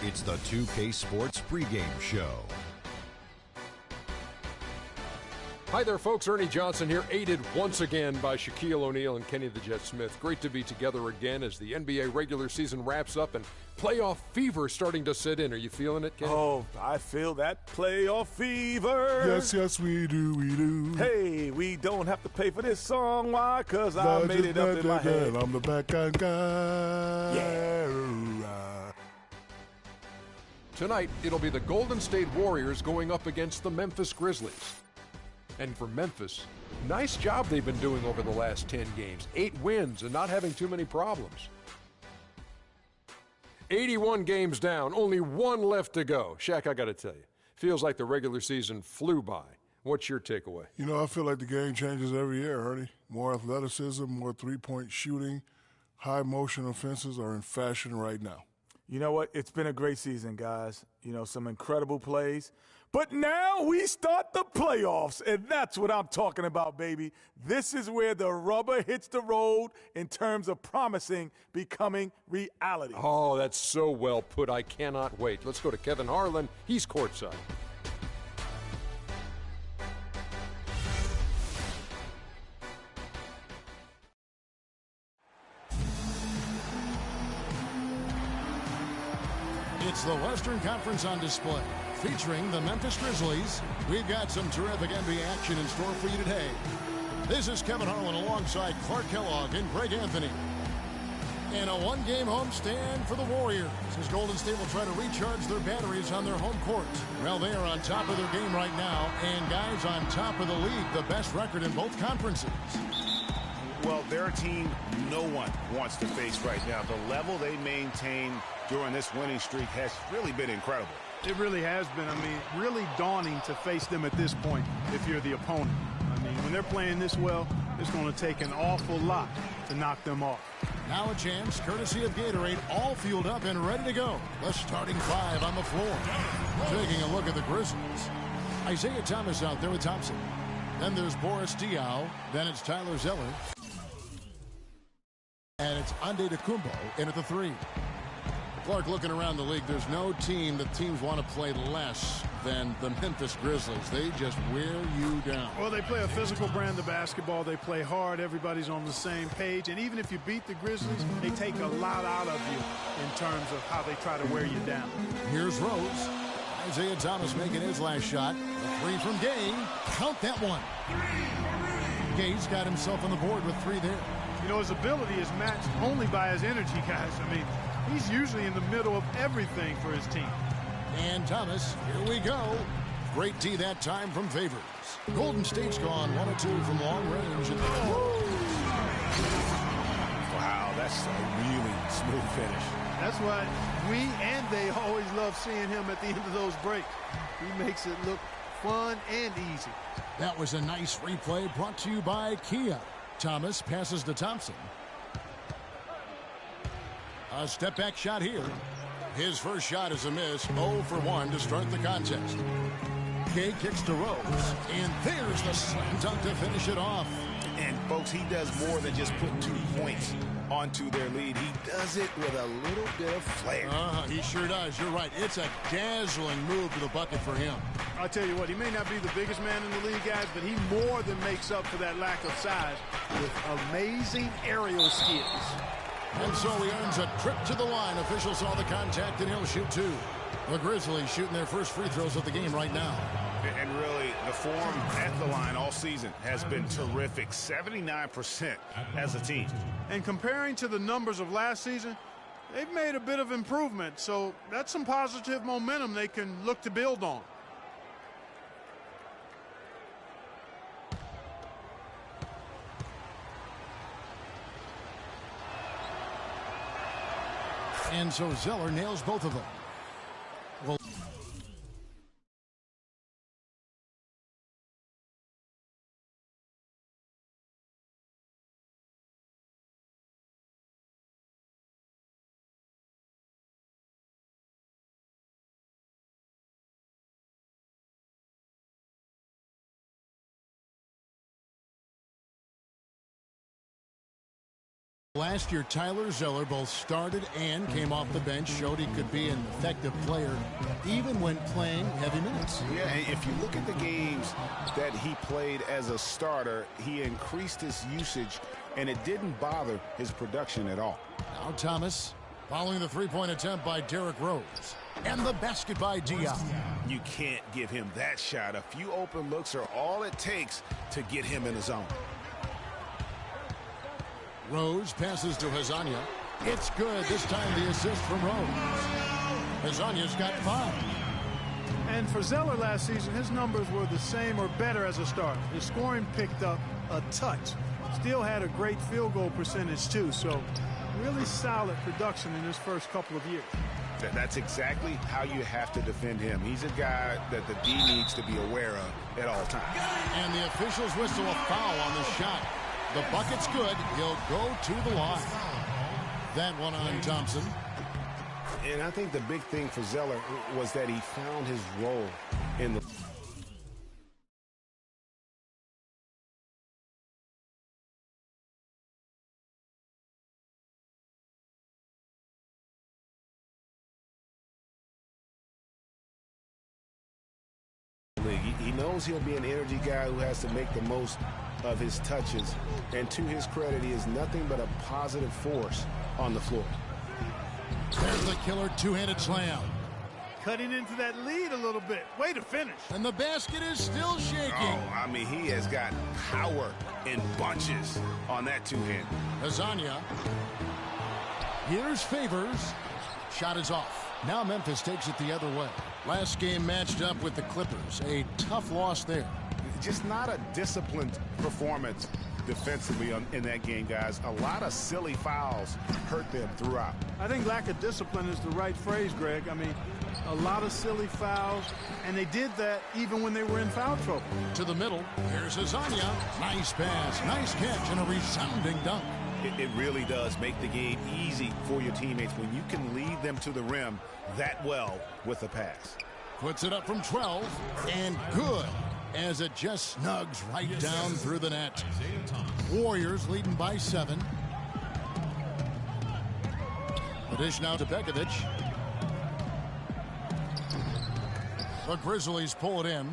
It's the 2K Sports pregame show. Hi there, folks. Ernie Johnson here, aided once again by Shaquille O'Neal and Kenny the Jet Smith. Great to be together again as the NBA regular season wraps up and playoff fever starting to set in. Are you feeling it, Kenny? Oh, I feel that playoff fever. Yes, we do. Hey, we don't have to pay for this song. Why? Because I made it up in my head. I'm the backhand guy. Yeah. Tonight, it'll be the Golden State Warriors going up against the Memphis Grizzlies. And for Memphis, nice job they've been doing over the last 10 games. 8 wins and not having too many problems. 81 games down, only 1 left to go. Shaq, I got to tell you, feels like the regular season flew by. What's your takeaway? You know, I feel like the game changes every year, Ernie. More athleticism, more three-point shooting, high motion offenses are in fashion right now. You know what? It's been a great season, guys. You know, some incredible plays. But now we start the playoffs, and that's what I'm talking about, baby. This is where the rubber hits the road in terms of promising becoming reality. Oh, that's so well put. I cannot wait. Let's go to Kevin Harlan. He's courtside. It's the Western Conference on display, featuring the Memphis Grizzlies. We've got some terrific NBA action in store for you today. This is Kevin Harlan alongside Clark Kellogg and Greg Anthony. And a one-game homestand for the Warriors, as Golden State will try to recharge their batteries on their home court. Well, they are on top of their game right now, and guys on top of the league, the best record in both conferences. Well, they're a team no one wants to face right now. The level they maintain during this winning streak has really been incredible. It really has been. I mean, really daunting to face them at this point if you're the opponent. I mean, when they're playing this well, it's going to take an awful lot to knock them off. Now a chance, courtesy of Gatorade, all fueled up and ready to go. The starting 5 on the floor. Taking a look at the Grizzlies. Isaiah Thomas out there with Thompson. Then there's Boris Diaw. Then it's Tyler Zeller. And it's Ande Kumbo in at the 3. Clark, looking around the league, there's no team that teams want to play less than the Memphis Grizzlies. They just wear you down. Well, they play a physical brand of basketball. They play hard. Everybody's on the same page. And even if you beat the Grizzlies, they take a lot out of you in terms of how they try to wear you down. Here's Rose. Isaiah Thomas making his last shot. A 3 from Gay. Count that one. Gay's got himself on the board with 3 there. You know, his ability is matched only by his energy, guys. I mean, he's usually in the middle of everything for his team. And Thomas, here we go. Great D that time from Favors. Golden State's gone 1 or 2 from long range. Wow, that's a really smooth finish. That's why we and they always love seeing him at the end of those breaks. He makes it look fun and easy. That was a nice replay brought to you by Kia. Thomas passes to Thompson. A step-back shot here. His first shot is a miss. 0 for 1 to start the contest. Kay kicks to Rose. And there's the slam dunk to finish it off. And, folks, he does more than just put 2 points onto their lead. He does it with a little bit of flair. He sure does. You're right. It's a dazzling move to the bucket for him. I'll tell you what, he may not be the biggest man in the league, guys, but he more than makes up for that lack of size with amazing aerial skills. And so he earns a trip to the line. Officials saw the contact, and he'll shoot 2. The Grizzlies shooting their first free throws of the game right now. And really, the form at the line all season has been terrific. 79% as a team. And comparing to the numbers of last season, they've made a bit of improvement. So that's some positive momentum they can look to build on. And so Zeller nails both of them. Well, Last year, Tyler Zeller both started and came off the bench, showed he could be an effective player even when playing heavy minutes. Yeah, and if you look at the games that he played as a starter, he increased his usage, and it didn't bother his production at all. Now Thomas, following the three-point attempt by Derrick Rose. And the basket by Diop. You can't give him that shot. A few open looks are all it takes to get him in the zone. Rose passes to Hazanya. It's good. This time the assist from Rose. Hazanya's got 5. And for Zeller last season, his numbers were the same or better as a starter. His scoring picked up a touch. Still had a great field goal percentage, too. So really solid production in his first couple of years. That's exactly how you have to defend him. He's a guy that the D needs to be aware of at all times. And the officials whistle a foul on the shot. The bucket's good. He'll go to the line. That one on Thompson. And I think the big thing for Zeller was that he found his role in the league. He knows he'll be an energy guy who has to make the most of his touches. And to his credit, he is nothing but a positive force on the floor. There's the killer two-handed slam. Cutting into that lead a little bit. Way to finish. And the basket is still shaking. Oh, I mean, he has got power in bunches on that two-hand. Hazanya. Here's Favors. Shot is off. Now Memphis takes it the other way. Last game matched up with the Clippers. A tough loss there. Just not a disciplined performance defensively in that game, guys. A lot of silly fouls hurt them throughout. I think lack of discipline is the right phrase, Greg. I mean, a lot of silly fouls, and they did that even when they were in foul trouble. To the middle. Here's Hazanya. Nice pass, nice catch, and a resounding dunk. It really does make the game easy for your teammates when you can lead them to the rim that well with a pass. Puts it up from 12, and good, as it just snugs right down through the net. Warriors leading by 7. The dish now to Bekovic. The Grizzlies pull it in.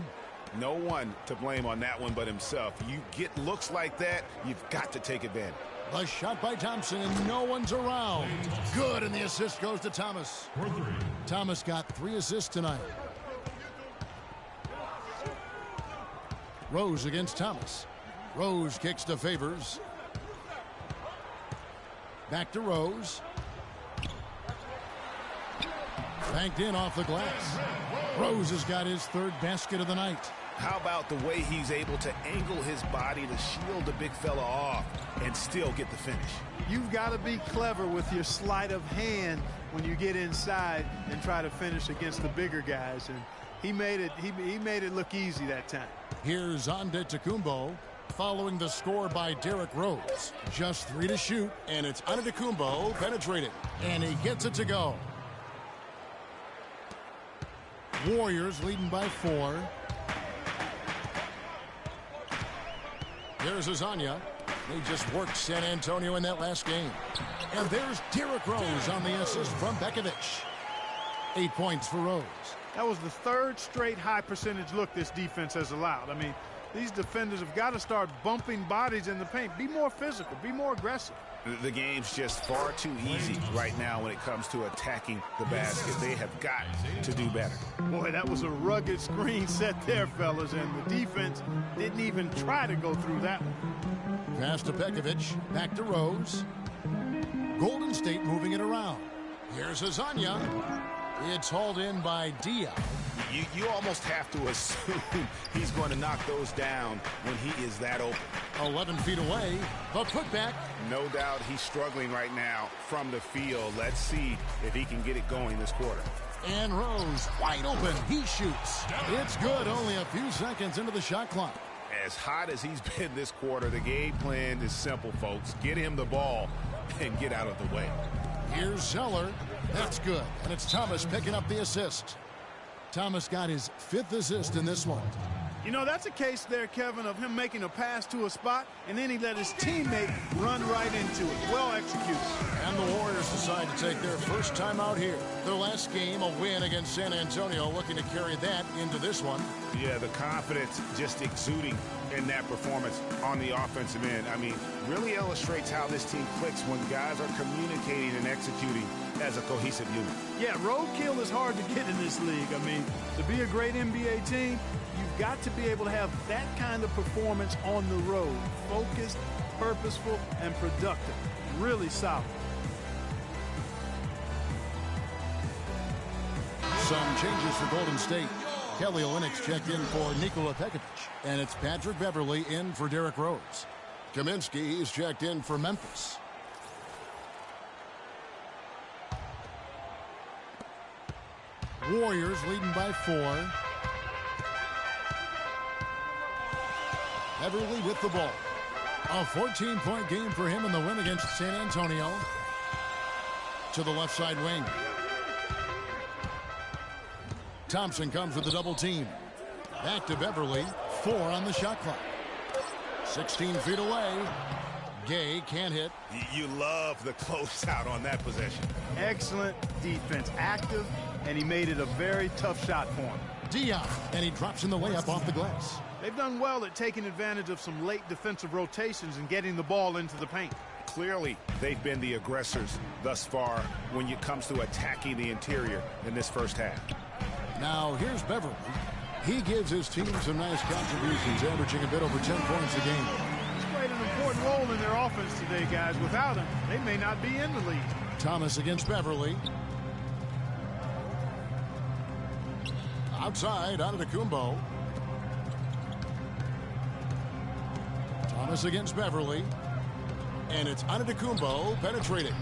No one to blame on that one but himself. You get looks like that, you've got to take advantage. The shot by Thompson, and no one's around. Good, and the assist goes to Thomas. Thomas got 3 assists tonight. Rose against Thomas. Rose kicks to Favors. Back to Rose. Banked in off the glass. Rose has got his 3rd basket of the night. How about the way he's able to angle his body to shield the big fella off and still get the finish? You've got to be clever with your sleight of hand when you get inside and try to finish against the bigger guys. And he made it look easy that time. Here's Antetokounmpo following the score by Derrick Rose. Just 3 to shoot, and it's Antetokounmpo penetrating. And he gets it to go. Warriors leading by 4. There's Hazanya. They just worked San Antonio in that last game. And there's Derrick Rose on the assist from Bekovic. 8 points for Rose. That was the 3rd straight high percentage look this defense has allowed. I mean, these defenders have got to start bumping bodies in the paint. Be more physical. Be more aggressive. The game's just far too easy right now when it comes to attacking the basket. They have got to do better. Boy, that was a rugged screen set there, fellas, and the defense didn't even try to go through that one. Pass to Bekovic. Back to Rose. Golden State moving it around. Here's Hazanya. It's hauled in by Diop. You almost have to assume he's going to knock those down when he is that open. 11 feet away. The putback. No doubt he's struggling right now from the field. Let's see if he can get it going this quarter. And Rose wide open. He shoots. It's good. Only a few seconds into the shot clock. As hot as he's been this quarter, the game plan is simple, folks. Get him the ball and get out of the way. Here's Zeller. That's good. And it's Thomas picking up the assist. Thomas got his 5th assist in this one. You know, that's a case there, Kevin, of him making a pass to a spot, and then he let his teammate run right into it. Well executed. And the Warriors decide to take their first time out here. Their last game, a win against San Antonio, looking to carry that into this one. Yeah, the confidence just exuding in that performance on the offensive end. I mean, really illustrates how this team clicks when guys are communicating and executing as a cohesive unit. Yeah, roadkill is hard to get in this league. I mean, to be a great NBA team, you've got to be able to have that kind of performance on the road. Focused, purposeful, and productive. Really solid. Some changes for Golden State. Kelly Olynyk checked in for Nikola Pekovic, and it's Patrick Beverley in for Derrick Rose. Kaminsky is checked in for Memphis. Warriors leading by 4. Beverley with the ball. A 14-point game for him in the win against San Antonio. To the left side wing. Thompson comes with the double team. Back to Beverley. 4 on the shot clock. 16 feet away. Gay can't hit. You love the closeout on that possession. Excellent defense. Active, and he made it a very tough shot for him. Diop, and he drops in the layup off the glass. They've done well at taking advantage of some late defensive rotations and getting the ball into the paint. Clearly, they've been the aggressors thus far when it comes to attacking the interior in this first half. Now, here's Beverley. He gives his team some nice contributions, averaging a bit over 10 points a game. He's played an important role in their offense today, guys. Without him, they may not be in the lead. Thomas against Beverley. Outside, Antetokounmpo. Thomas against Beverley. And it's Antetokounmpo penetrating.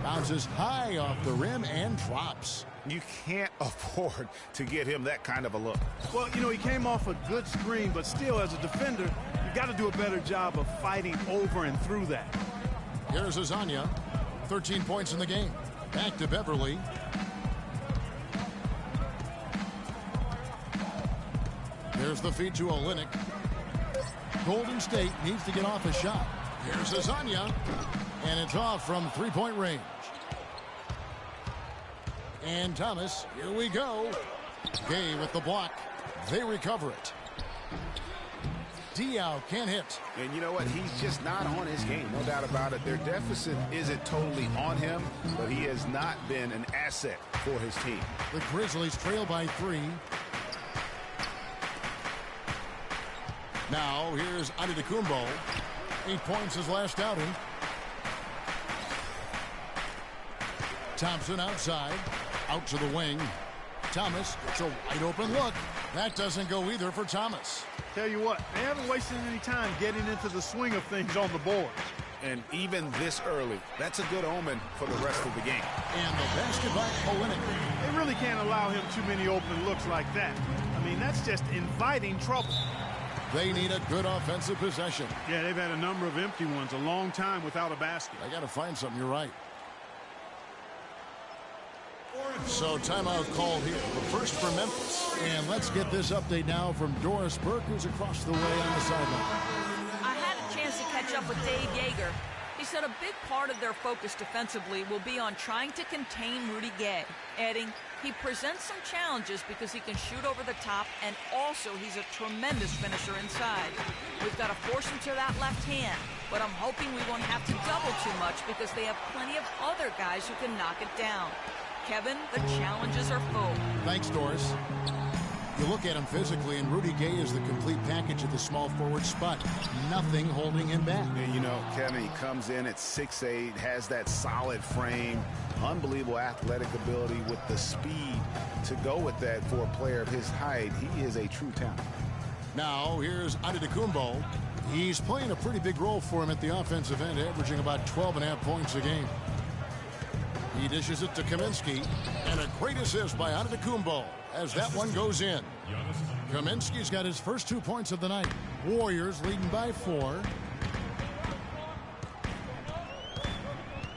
Bounces high off the rim and drops. You can't afford to get him that kind of a look. Well, you know, he came off a good screen, but still, as a defender, you've got to do a better job of fighting over and through that. Here's Azania. 13 points in the game. Back to Beverley. There's the feed to Olynyk. Golden State needs to get off a shot. Here's Azania. And it's off from three-point range. And Thomas, here we go. Gay with the block. They recover it. Diop can't hit. And you know what? He's just not on his game. No doubt about it. Their deficit isn't totally on him, but he has not been an asset for his team. The Grizzlies trail by 3. Now, here's Antetokounmpo. 8 points his last outing. Thompson outside. Out to the wing. Thomas gets a wide open look. That doesn't go either for Thomas. Tell you what, they haven't wasted any time getting into the swing of things on the board. And even this early, that's a good omen for the rest of the game. And the basket by Olynyk. They really can't allow him too many open looks like that. I mean, that's just inviting trouble. They need a good offensive possession. Yeah, they've had a number of empty ones, a long time without a basket. I got to find something. You're right. So timeout called here, but first for Memphis. And let's get this update now from Doris Burke, who's across the way on the sideline. I had a chance to catch up with Dave Yeager. He said a big part of their focus defensively will be on trying to contain Rudy Gay, adding, he presents some challenges because he can shoot over the top, and also he's a tremendous finisher inside. We've got to force him to that left hand, but I'm hoping we won't have to double too much because they have plenty of other guys who can knock it down. Kevin, the challenges are full. Thanks, Doris. You look at him physically, and Rudy Gay is the complete package at the small forward spot. Nothing holding him back. And you know, Kevin, he comes in at 6'8", has that solid frame, unbelievable athletic ability with the speed to go with that for a player of his height. He is a true talent. Now, here's Antetokounmpo. He's playing a pretty big role for him at the offensive end, averaging about 12.5 points a game. He dishes it to Kaminsky, and a great assist by Antetokounmpo as that one goes in. Kaminsky's got his first 2 points of the night. Warriors leading by 4.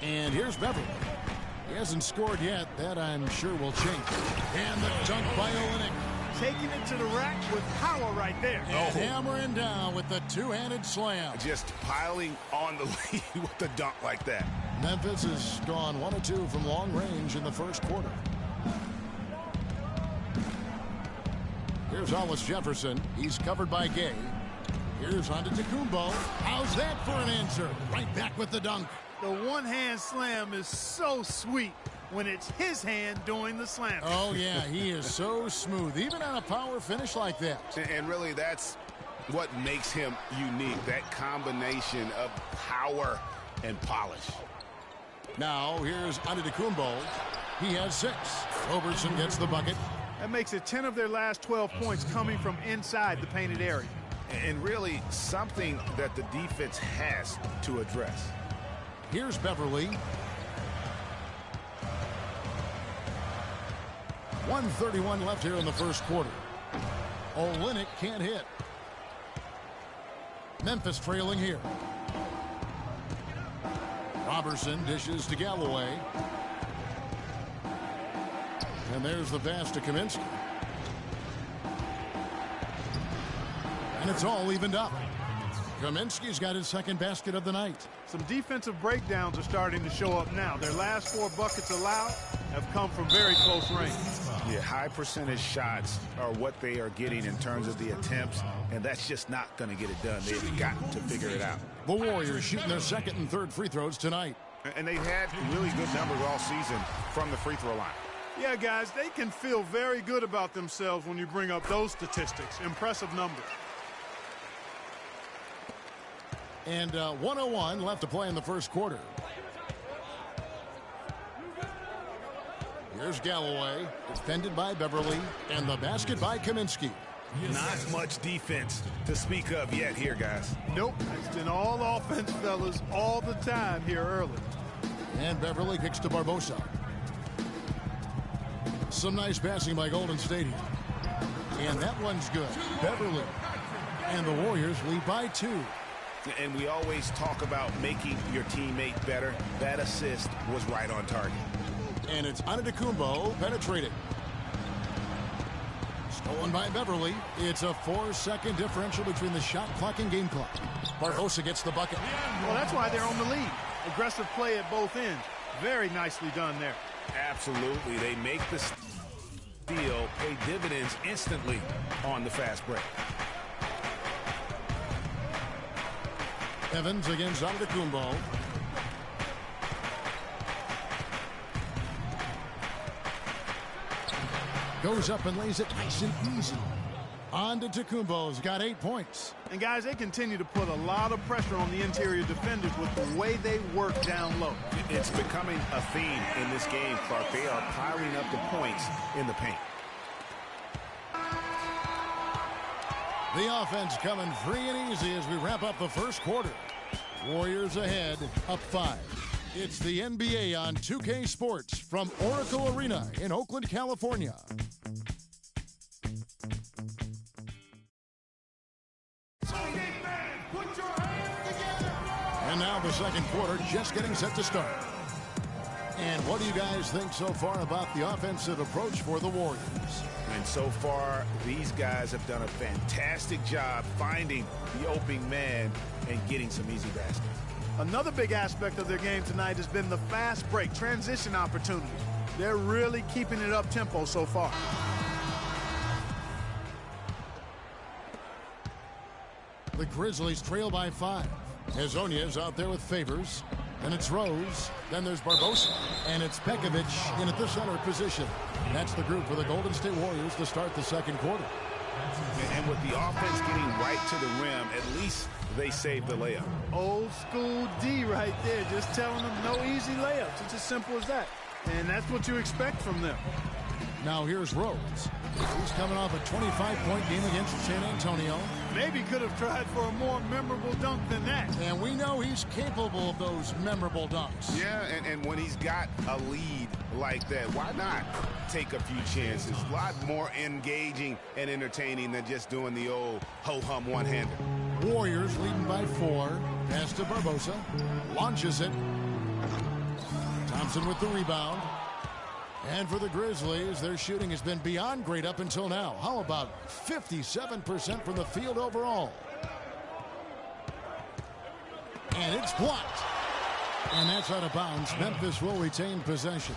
And here's Beverley. He hasn't scored yet. That, I'm sure, will change. And the dunk by Olynyk. taking it to the rack with power right there. And hammering down with the two-handed slam. Just piling on the lead with a dunk like that. Memphis has gone 1 of 2 from long range in the first quarter. Here's Hollis Jefferson. He's covered by Gay. Here's Antetokounmpo. How's that for an answer? Right back with the dunk. The one-hand slam is so sweet when it's his hand doing the slam. Oh, yeah, he is so smooth, even on a power finish like that. And really, that's what makes him unique, that combination of power and polish. Now, here's Antetokounmpo. He has 6. Roberson gets the bucket. That makes it 10 of their last 12 points coming from inside the painted area. And really something that the defense has to address. Here's Beverly. 1:31 left here in the first quarter. Olynyk can't hit. Memphis trailing here. Robertson dishes to Galloway. And there's the pass to Kaminsky. And it's all evened up. Kaminsky's got his second basket of the night. Some defensive breakdowns are starting to show up now. Their last 4 buckets allowed have come from very close range. Yeah, high percentage shots are what they are getting in terms of the attempts, and that's just not going to get it done. They've got to figure it out. The Warriors shooting their second and third free throws tonight. And they've had really good numbers all season from the free throw line. Yeah, guys, they can feel very good about themselves when you bring up those statistics. Impressive numbers. And 1:01 left to play in the first quarter. Here's Galloway, defended by Beverly, and the basket by Kaminsky. Not much defense to speak of yet here, guys. Nope, it's been all offense, fellas, all the time here early. And Beverly kicks to Barbosa. Some nice passing by Golden State here. And that one's good. Beverly. And the Warriors lead by 2. And we always talk about making your teammate better. That assist was right on target. And it's Antetokounmpo penetrating. Stolen by Beverly. It's a 4-second differential between the shot clock and game clock. Barbosa gets the bucket. Well, that's why they're on the lead. Aggressive play at both ends. Very nicely done there. Absolutely. They make the steal pay dividends instantly on the fast break. Evans against Antetokounmpo. Goes up and lays it nice and easy. Antetokounmpo's got 8 points. And guys, they continue to put a lot of pressure on the interior defenders with the way they work down low. It's becoming a theme in this game, Clark. They are piling up the points in the paint. The offense coming free and easy as we wrap up the first quarter. Warriors ahead, up 5. It's the NBA on 2K Sports from Oracle Arena in Oakland, California. And now the second quarter just getting set to start. And what do you guys think so far about the offensive approach for the Warriors? And so far, these guys have done a fantastic job finding the opening man and getting some easy baskets. Another big aspect of their game tonight has been the fast break transition opportunity. They're really keeping it up tempo so far. The Grizzlies trail by 5. Hezonja's out there with Favors. Then it's Rose. Then there's Barbosa. And it's Pekovic in at the center position. That's the group for the Golden State Warriors to start the second quarter. And with the offense getting right to the rim, at least they saved the layup. Old school D right there, just telling them no easy layups. It's as simple as that. And that's what you expect from them. Now here's Rose. He's coming off a 25-point game against San Antonio. Maybe could have tried for a more memorable dunk than that. And we know he's capable of those memorable dunks. Yeah, and when he's got a lead like that, why not take a few chances? A lot more engaging and entertaining than just doing the old ho-hum one-hander. Warriors leading by 4. Pass to Barbosa. Launches it. Thompson with the rebound. And for the Grizzlies, their shooting has been beyond great up until now. How about 57% from the field overall? And it's blocked. And that's out of bounds. Memphis will retain possession.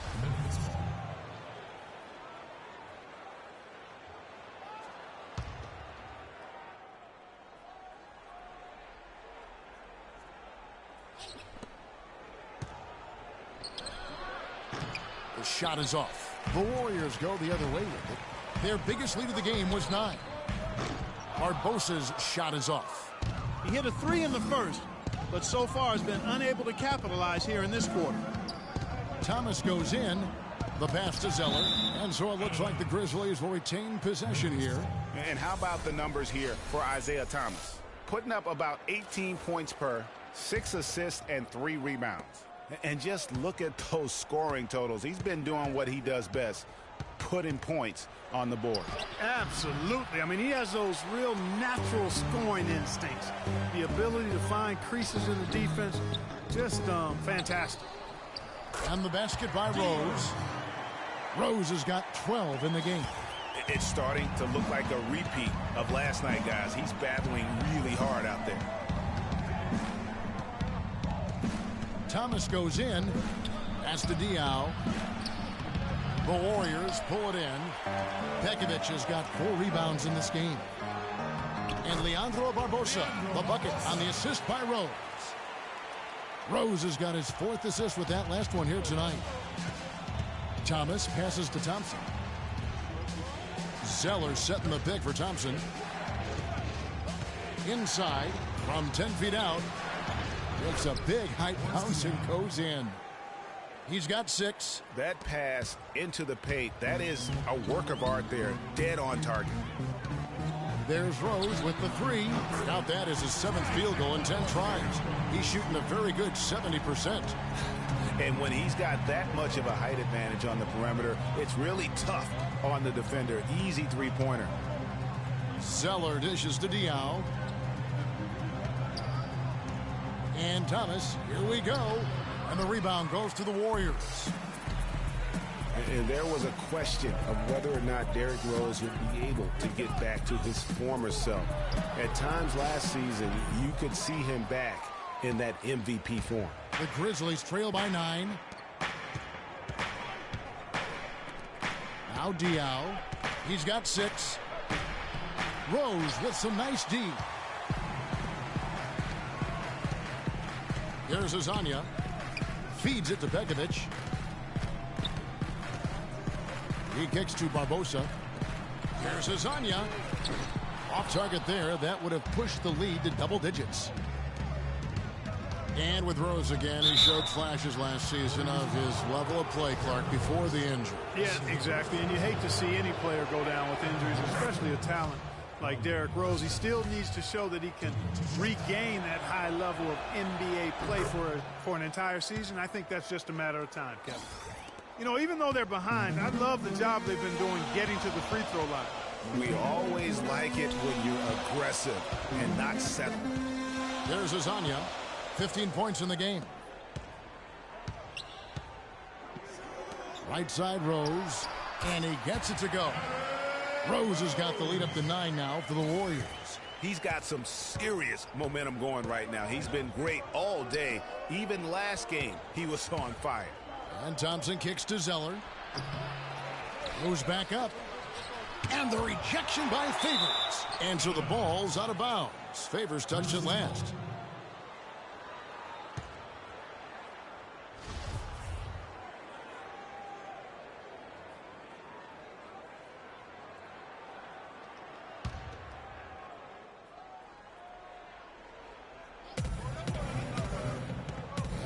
The shot is off. The Warriors go the other way with it. Their biggest lead of the game was 9. Barbosa's shot is off. He hit a 3 in the first, but so far has been unable to capitalize here in this quarter. Thomas goes in. The pass to Zeller. And so it looks like the Grizzlies will retain possession here. And how about the numbers here for Isaiah Thomas? Putting up about 18 points per, 6 assists, and 3 rebounds. And just look at those scoring totals. He's been doing what he does best, putting points on the board. Absolutely. I mean, he has those real natural scoring instincts. The ability to find creases in the defense, just fantastic. And the basket by Rose. Rose has got 12 in the game. It's starting to look like a repeat of last night, guys. He's battling really hard out there. Thomas goes in. That's to Diaw. The Warriors pull it in. Pekovic has got 4 rebounds in this game. And Leandro Barbosa, the bucket on the assist by Rose. Rose has got his 4th assist with that last one here tonight. Thomas passes to Thompson. Zeller setting the pick for Thompson. Inside from 10 feet out. It's a big height bounce and goes in. He's got 6. That pass into the paint, that is a work of art there. Dead on target. There's Rose with the 3. Now that is his 7th field goal in 10 tries. He's shooting a very good 70%. And when he's got that much of a height advantage on the perimeter, it's really tough on the defender. Easy 3-pointer. Zeller dishes to Diaw. And Thomas, here we go. And the rebound goes to the Warriors. And there was a question of whether or not Derrick Rose would be able to get back to his former self. At times last season, you could see him back in that MVP form. The Grizzlies trail by 9. Now Diaw. He's got 6. Rose with some nice D. Here's Azania. Feeds it to Pekovic. He kicks to Barbosa. Here's Azania. Off target there. That would have pushed the lead to double digits. And with Rose again, he showed flashes last season of his level of play, Clark, before the injury. Yeah, exactly. And you hate to see any player go down with injuries, especially a talent like Derrick Rose. He still needs to show that he can regain that high level of NBA play for an entire season. I think that's just a matter of time, Kevin. You know, even though they're behind, I love the job they've been doing getting to the free throw line. We always like it when you're aggressive and not settle. There's Azania. 15 points in the game. Right side Rose. And he gets it to go. Rose has got the lead up to 9 now for the Warriors. He's got some serious momentum going right now. He's been great all day. Even last game, he was on fire. And Thompson kicks to Zeller. Moves back up. And the rejection by Favors. And so the ball's out of bounds. Favors touched it last.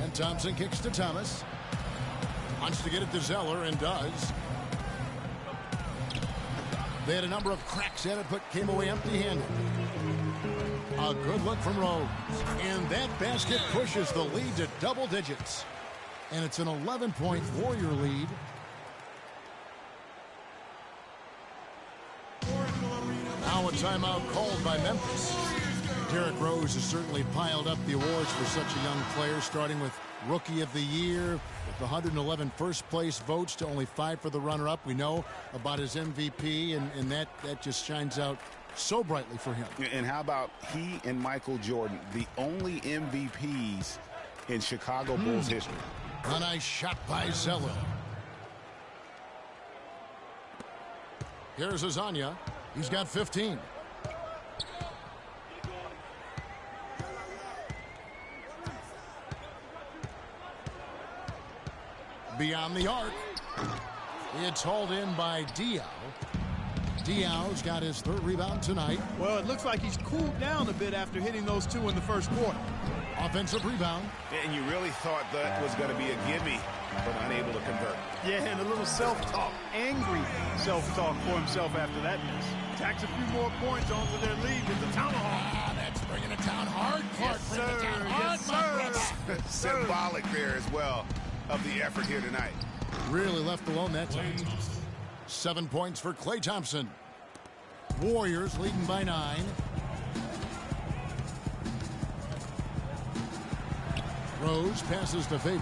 And Thompson kicks to Thomas. Wants to get it to Zeller and does. They had a number of cracks at it, but came away empty-handed. A good look from Rose. And that basket pushes the lead to double digits. And it's an 11-point Warrior lead. Now a timeout called by Memphis. Derrick Rose has certainly piled up the awards for such a young player, starting with Rookie of the Year, the 111 first place votes to only 5 for the runner-up. We know about his MVP, and that just shines out so brightly for him. And how about he and Michael Jordan, the only MVPs in Chicago Bulls history? A nice shot by Zeller. Here's Azania. He's got 15. Beyond the arc. It's hauled in by Diaw. Diaw's got his 3rd rebound tonight. Well, it looks like he's cooled down a bit after hitting those 2 in the first quarter. Offensive rebound. And you really thought that was going to be a gimme, but unable to convert. Yeah, and a little self-talk, angry self-talk for himself after that miss. Tacks a few more points onto their lead with the tomahawk. That's bringing it down hard. Clark, Yes, bring it down hard, yes, my brother. Symbolic there as well of the effort here tonight. Really left alone that time. 7 points for Klay Thompson. Warriors leading by 9. Rose passes to Favors.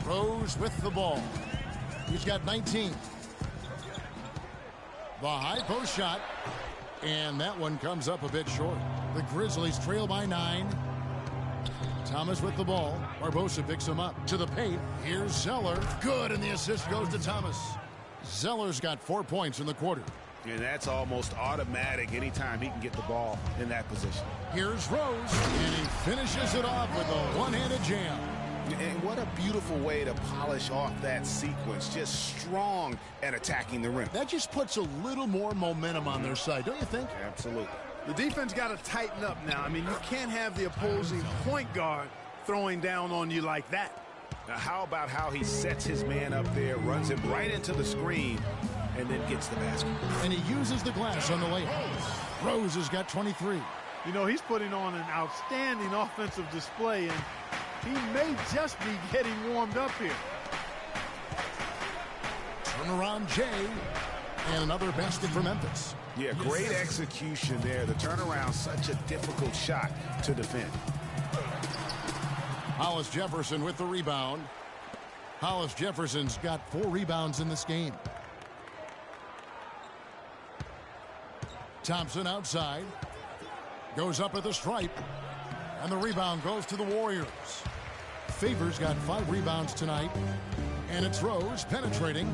Rose with the ball. He's got 19. The high post shot. And that one comes up a bit short. The Grizzlies trail by 9. Thomas with the ball. Barbosa picks him up to the paint. Here's Zeller. Good, and the assist goes to Thomas. Zeller's got 4 points in the quarter. And that's almost automatic anytime he can get the ball in that position. Here's Rose, and he finishes it off with a one-handed jam. And what a beautiful way to polish off that sequence. Just strong at attacking the rim. That just puts a little more momentum on their side, don't you think? Absolutely. The defense got to tighten up now. I mean, you can't have the opposing point guard throwing down on you like that. Now, how about how he sets his man up there, runs him right into the screen, and then gets the basket. And he uses the glass on the layup. Rose has got 23. You know, he's putting on an outstanding offensive display, and he may just be getting warmed up here. Turnaround Jay, and another basket for Memphis. Yeah, great execution there. The turnaround, such a difficult shot to defend. Hollis Jefferson with the rebound. Hollis Jefferson's got 4 rebounds in this game. Thompson outside. Goes up at the stripe. And the rebound goes to the Warriors. Favors got 5 rebounds tonight. And it's Rose penetrating.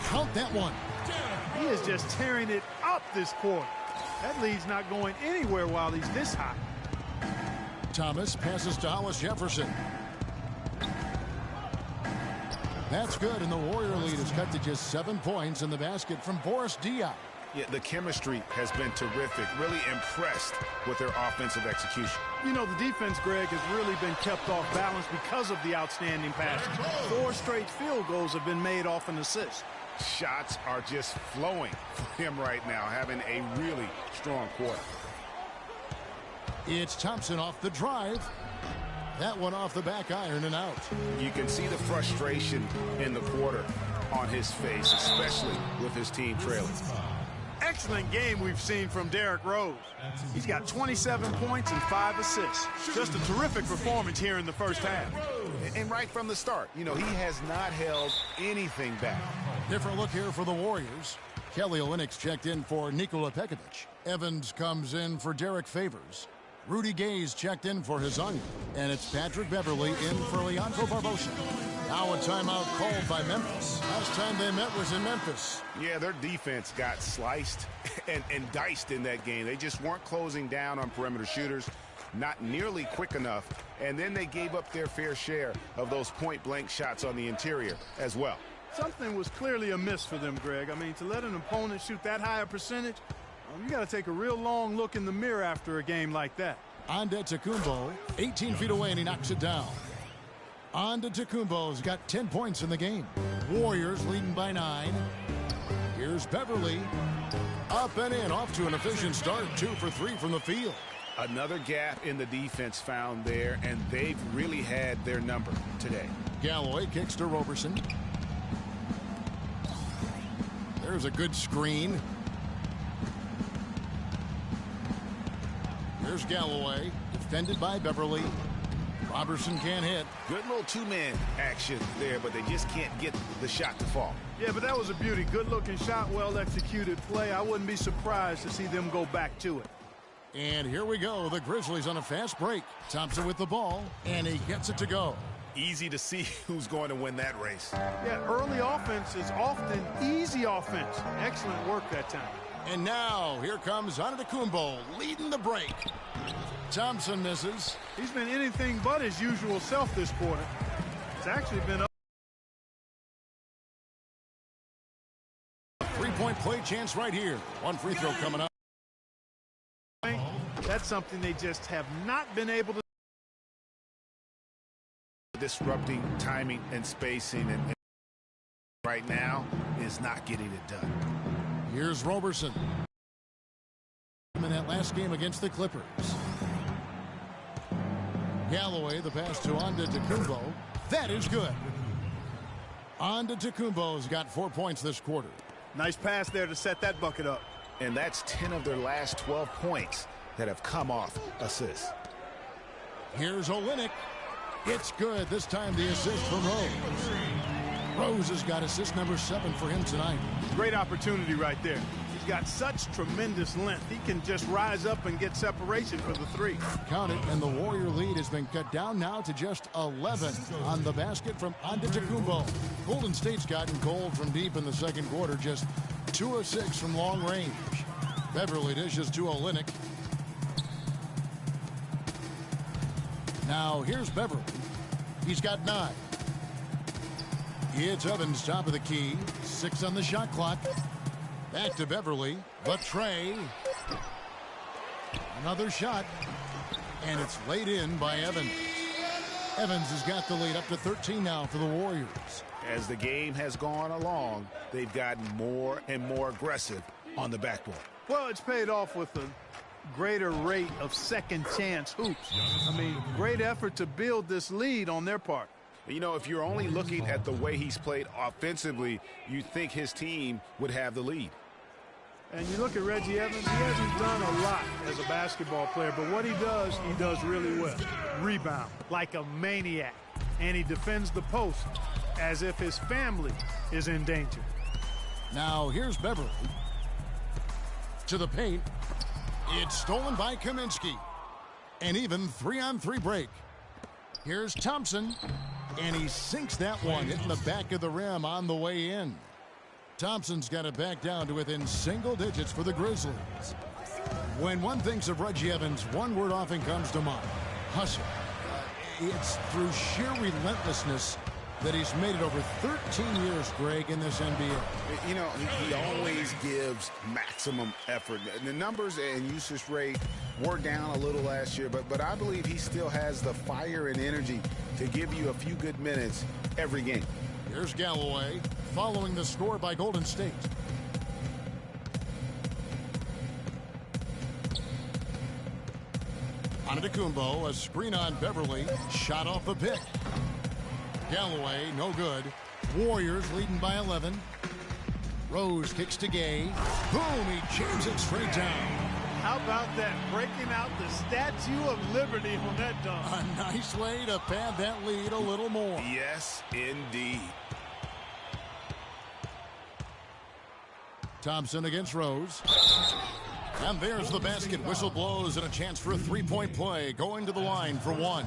Count that one. He is just tearing it up this quarter. That lead's not going anywhere while he's this hot. Thomas passes to Hollis Jefferson. That's good, and the Warrior lead is cut to just 7 points in the basket from Boris Diaw. Yeah, the chemistry has been terrific. Really impressed with their offensive execution. You know, the defense, Greg, has really been kept off balance because of the outstanding passes. 4 straight field goals have been made off an assist. Shots are just flowing for him right now, having a really strong quarter. It's Thompson off the drive. That one off the back iron and out. You can see the frustration in the quarter on his face, especially with his team trailing. Excellent game we've seen from Derrick Rose. He's got 27 points and 5 assists. Just a terrific performance here in the first half. And right from the start, you know, he has not held anything back. Different look here for the Warriors. Kelly Olynyk checked in for Nikola Pekovic. Evans comes in for Derek Favors. Rudy Gay's checked in for Hazanya. And it's Patrick Beverly in for Leandro Barbosa. Now a timeout called by Memphis. Last time they met was in Memphis. Yeah, their defense got sliced and diced in that game. They just weren't closing down on perimeter shooters, not nearly quick enough, and then they gave up their fair share of those point-blank shots on the interior as well. Something was clearly amiss for them, Greg. I mean, to let an opponent shoot that high a percentage, you got to take a real long look in the mirror after a game like that. Antetokounmpo, 18 feet away, and he knocks it down. Antetokounmpo's got 10 points in the game. Warriors leading by 9. Here's Beverly. Up and in, off to an efficient start. 2 for 3 from the field. Another gap in the defense found there, and they've really had their number today. Galloway kicks to Roberson. There's a good screen. Here's Galloway. defended by Beverly. Robertson can't hit. Good little two-man action there, but they just can't get the shot to fall. Yeah, but that was a beauty. Good-looking shot, well-executed play. I wouldn't be surprised to see them go back to it. And here we go. The Grizzlies on a fast break. Thompson with the ball, and he gets it to go. Easy to see who's going to win that race. Yeah, early offense is often easy offense. Excellent work that time. And now, here comes Antetokounmpo leading the break. Thompson misses. He's been anything but his usual self this quarter. It's actually been up. Three-point play chance right here. One free throw coming up. That's something they just have not been able to. Disrupting timing and spacing and right now is not getting it done. Here's Robertson. In that last game against the Clippers. Galloway, the pass to Antetokounmpo. That is good. Antetokounmpo's got 4 points this quarter. Nice pass there to set that bucket up. And that's 10 of their last 12 points that have come off assists. Here's Olynyk. It's good. This time the assist from Rose. Rose has got assist number 7 for him tonight. Great opportunity right there. He's got such tremendous length. He can just rise up and get separation for the three. Count it, and the Warrior lead has been cut down now to just 11 on the basket from Antetokounmpo. Golden State's gotten cold from deep in the second quarter, just 2 of 6 from long range. Beverly dishes to Olynyk. Now here's Beverly. He's got 9. It's Evans top of the key. 6 on the shot clock. Back to Beverly. The tray. Another shot. And it's laid in by Evans. Evans has got the lead up to 13 now for the Warriors. As the game has gone along, they've gotten more and more aggressive on the backboard. Well, it's paid off with a greater rate of second chance hoops. I mean, great effort to build this lead on their part. You know, if you're only looking at the way he's played offensively, you'd think his team would have the lead. And you look at Reggie Evans, he hasn't done a lot as a basketball player, but what he does really well. Rebound like a maniac. And he defends the post as if his family is in danger. Now here's Beverly. To the paint. It's stolen by Kaminsky. An even 3-on-3 break. Here's Thompson. And he sinks that one, hitting the back of the rim on the way in. Thompson's got it back down to within single digits for the Grizzlies. When one thinks of Reggie Evans, one word often comes to mind: hustle. It's through sheer relentlessness that he's made it over 13 years, Greg, in this NBA. You know, he always gives maximum effort. The numbers and usage rate were down a little last year, but I believe he still has the fire and energy to give you a few good minutes every game. Here's Galloway following the score by Golden State. Antetokounmpo, a screen on Beverly, shot off the pick. Galloway, no good. Warriors leading by 11. Rose kicks to Gay. Boom, he jams it straight down. How about that? Breaking out the Statue of Liberty on that dunk. A nice way to pad that lead a little more. Yes, indeed. Thompson against Rose. And there's the basket. Whistle blows and a chance for a three-point play. Going to the line for one.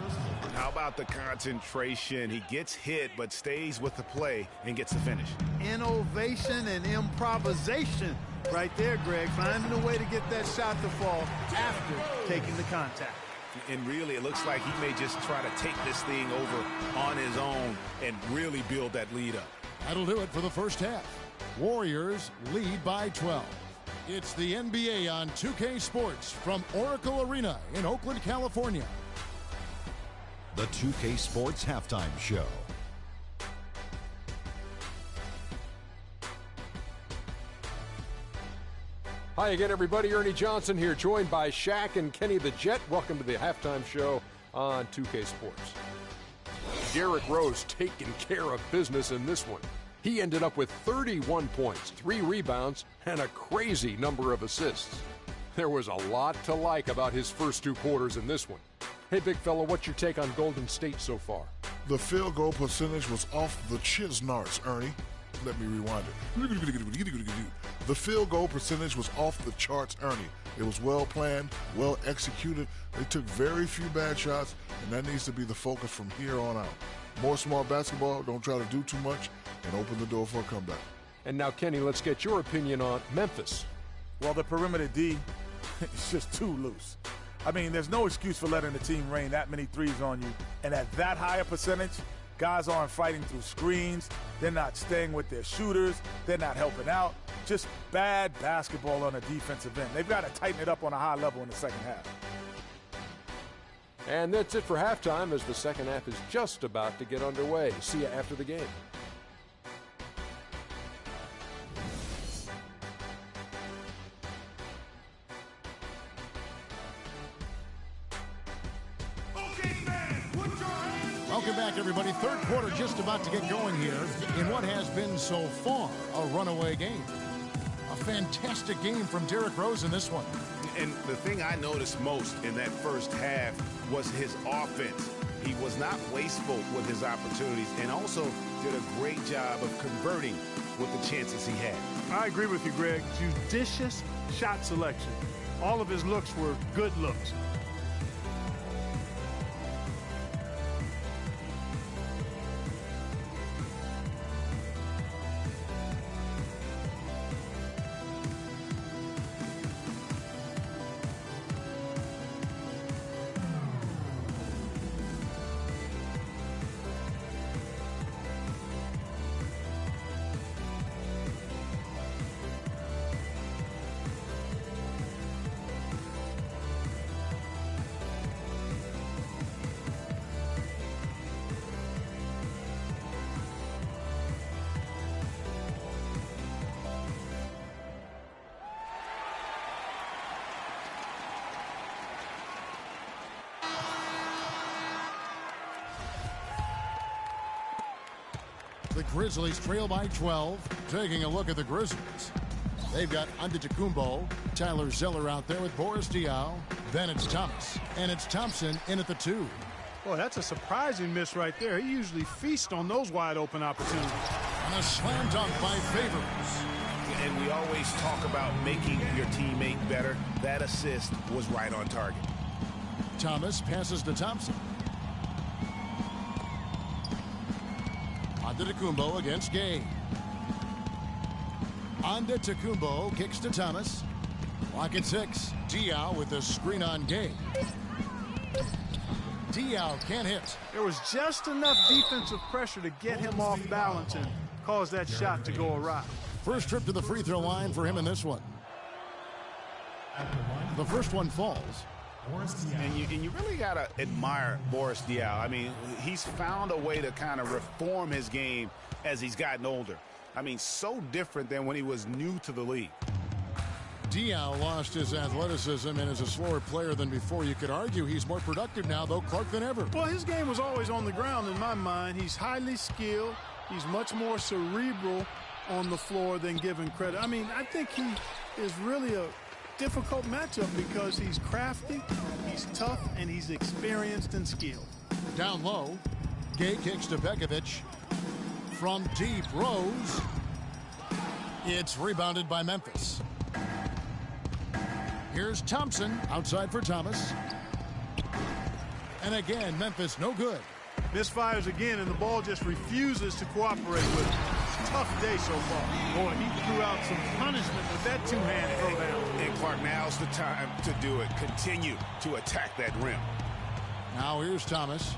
How about the concentration? He gets hit but stays with the play and gets the finish. Innovation and improvisation right there, Greg. Finding a way to get that shot to fall after taking the contact. And really, it looks like he may just try to take this thing over on his own and really build that lead up. That'll do it for the first half. Warriors lead by 12. It's the NBA on 2K Sports from Oracle Arena in Oakland, California. The 2K Sports Halftime Show. Hi again, everybody. Ernie Johnson here, joined by Shaq and Kenny the Jet. Welcome to the Halftime Show on 2K Sports. Derrick Rose taking care of business in this one. He ended up with 31 points, 3 rebounds, and a crazy number of assists. There was a lot to like about his first 2 quarters in this one. Hey, big fella, what's your take on Golden State so far? The field goal percentage was off the Chisnarts, Ernie. Let me rewind it. The field goal percentage was off the charts, Ernie. It was well planned, well executed. They took very few bad shots, and that needs to be the focus from here on out. More smart basketball, don't try to do too much, and open the door for a comeback. And now, Kenny, let's get your opinion on Memphis. Well, the perimeter D is just too loose. I mean, there's no excuse for letting the team rain that many threes on you. And at that higher percentage, guys aren't fighting through screens. They're not staying with their shooters. They're not helping out. Just bad basketball on a defensive end. They've got to tighten it up on a high level in the second half. And that's it for halftime, as the second half is just about to get underway. See you after the game. Welcome back, everybody. Third quarter just about to get going here in what has been so far a runaway game. A fantastic game from Derrick Rose in this one. And the thing I noticed most in that first half was his offense. He was not wasteful with his opportunities and also did a great job of converting with the chances he had. I agree with you, Greg. Judicious shot selection. All of his looks were good looks. The Grizzlies trail by 12. Taking a look at the Grizzlies. They've got Antetokounmpo, Tyler Zeller out there with Boris Diaw. Then it's Thomas. And it's Thompson in at the 2. Boy, that's a surprising miss right there. He usually feasts on those wide open opportunities. And a slam dunk by Favors. And we always talk about making your teammate better. That assist was right on target. Thomas passes to Thompson. Antetokounmpo against Gay. Antetokounmpo kicks to Thomas. Clock at 6. Diaw with the screen on Gay. Diaw can't hit. There was just enough defensive pressure to get him off balance and cause that shot to go awry. First trip to the free throw line for him in this one. The first one falls. And you really got to admire Boris Diaw. I mean, he's found a way to kind of reform his game as he's gotten older. I mean, so different than when he was new to the league. Diaw lost his athleticism and is a slower player than before. You could argue he's more productive now, though, Clark, than ever. Well, his game was always on the ground in my mind. He's highly skilled. He's much more cerebral on the floor than given credit. I mean, I think he is really a difficult matchup because he's crafty, he's tough, and he's experienced and skilled. Down low, Gay kicks to Pekovic. From deep, Rose. It's rebounded by Memphis. Here's Thompson outside for Thomas. And again, Memphis no good. Misfires again, and the ball just refuses to cooperate with him. Tough day so far. Boy, he threw out some punishment with that two-hand throwdown. And Clark, now's the time to do it. Continue to attack that rim. Now here's Thomas.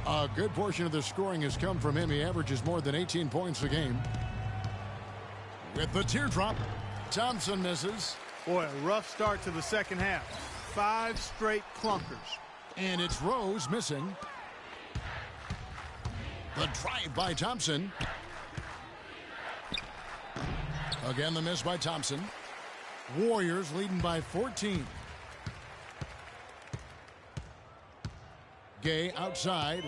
A good portion of the scoring has come from him. He averages more than 18 points a game. With the teardrop, Thompson misses. Boy, a rough start to the second half. 5 straight clunkers. And it's Rose missing. The drive by Thompson. Again, the miss by Thompson. Warriors leading by 14. Gay outside.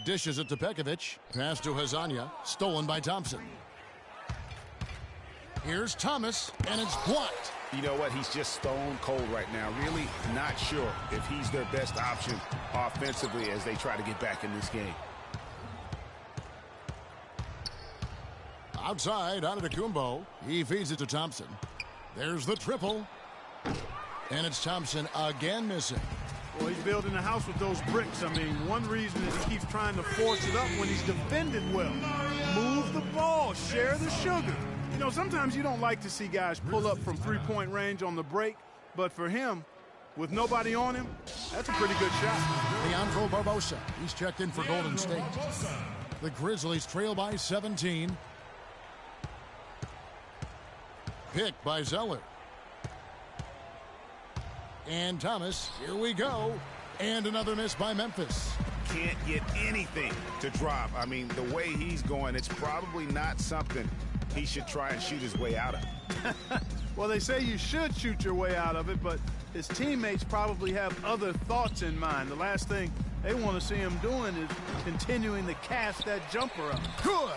Dishes it to Pekovic. Pass to Hazanya. Stolen by Thompson. Here's Thomas, and it's blocked. You know what? He's just stone cold right now. Really not sure if he's their best option offensively as they try to get back in this game. Outside, Antetokounmpo. He feeds it to Thompson. There's the triple. And it's Thompson again missing. Well, he's building a house with those bricks. I mean, one reason is he keeps trying to force it up when he's defended well. Move the ball, share the sugar. You know, sometimes you don't like to see guys pull up from three-point range on the break, but for him, with nobody on him, that's a pretty good shot. Leandro Barbosa. He's checked in for Golden State. The Grizzlies trail by 17. Picked by Zeller. And Thomas, here we go. And another miss by Memphis. Can't get anything to drop. I mean, the way he's going, it's probably not something he should try and shoot his way out of. Well, they say you should shoot your way out of it, but his teammates probably have other thoughts in mind. The last thing they want to see him doing is continuing to cast that jumper up. Good.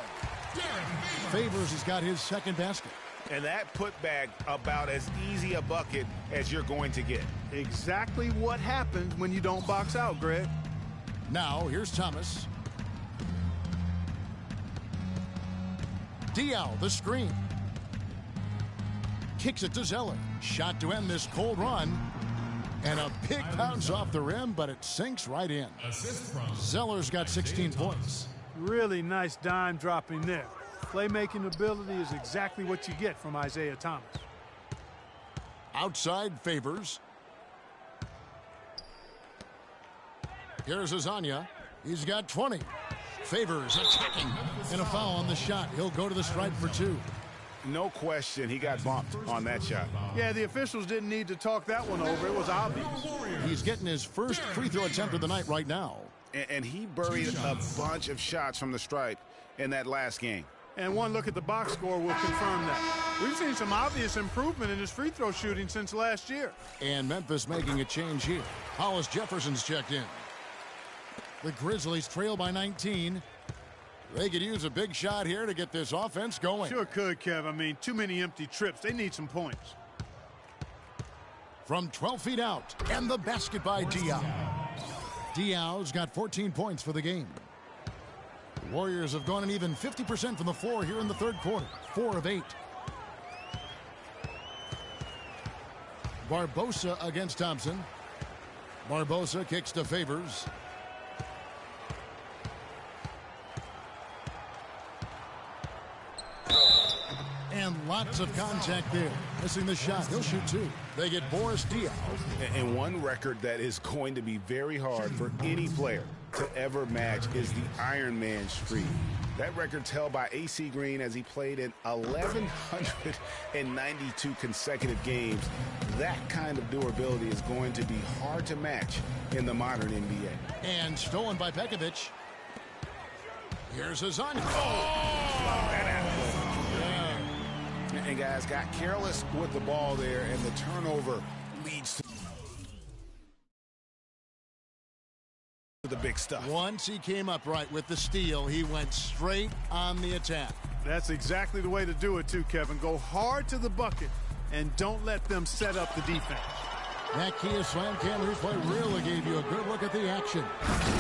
Favors has got his second basket. And that putback about as easy a bucket as you're going to get. Exactly what happens when you don't box out, Greg. Now, here's Thomas. Diaw, the screen. Kicks it to Zeller. Shot to end this cold run. And a pick bounce off the rim, but it sinks right in. Zeller's got 16 points. Really nice dime dropping there. Playmaking ability is exactly what you get from Isaiah Thomas. Outside Favors. Here's Azania. He's got 20. Favors attacking. And a foul on the shot. He'll go to the stripe for 2. No question, he got bumped on that shot. Yeah, the officials didn't need to talk that one over. It was obvious. He's getting his first free throw attempt of the night right now. And he buried a bunch of shots from the stripe in that last game. And one look at the box score will confirm that. We've seen some obvious improvement in his free throw shooting since last year. And Memphis making a change here. Hollis Jefferson's checked in. The Grizzlies trail by 19. They could use a big shot here to get this offense going. Sure could, Kev. I mean, too many empty trips. They need some points. From 12 feet out. And the basket by Diaw. Diaw's got 14 points for the game. Warriors have gone an even 50% from the floor here in the third quarter. 4 of 8. Barbosa against Thompson. Barbosa kicks to Favors. And lots of contact there. Missing the shot. He'll shoot 2. They get Boris Diaw. And one record that is going to be very hard for any player to ever match is the Iron Man streak. That record's held by AC Green as he played in 1,192 consecutive games. That kind of durability is going to be hard to match in the modern NBA. And stolen by Pekovic. Here's Azania. And guys got careless with the ball there, and the turnover leads to the big stuff. Once he came up right with the steal, he went straight on the attack. That's exactly the way to do it too, Kevin. Go hard to the bucket and don't let them set up the defense. That Kia Slam Cam replay really gave you a good look at the action.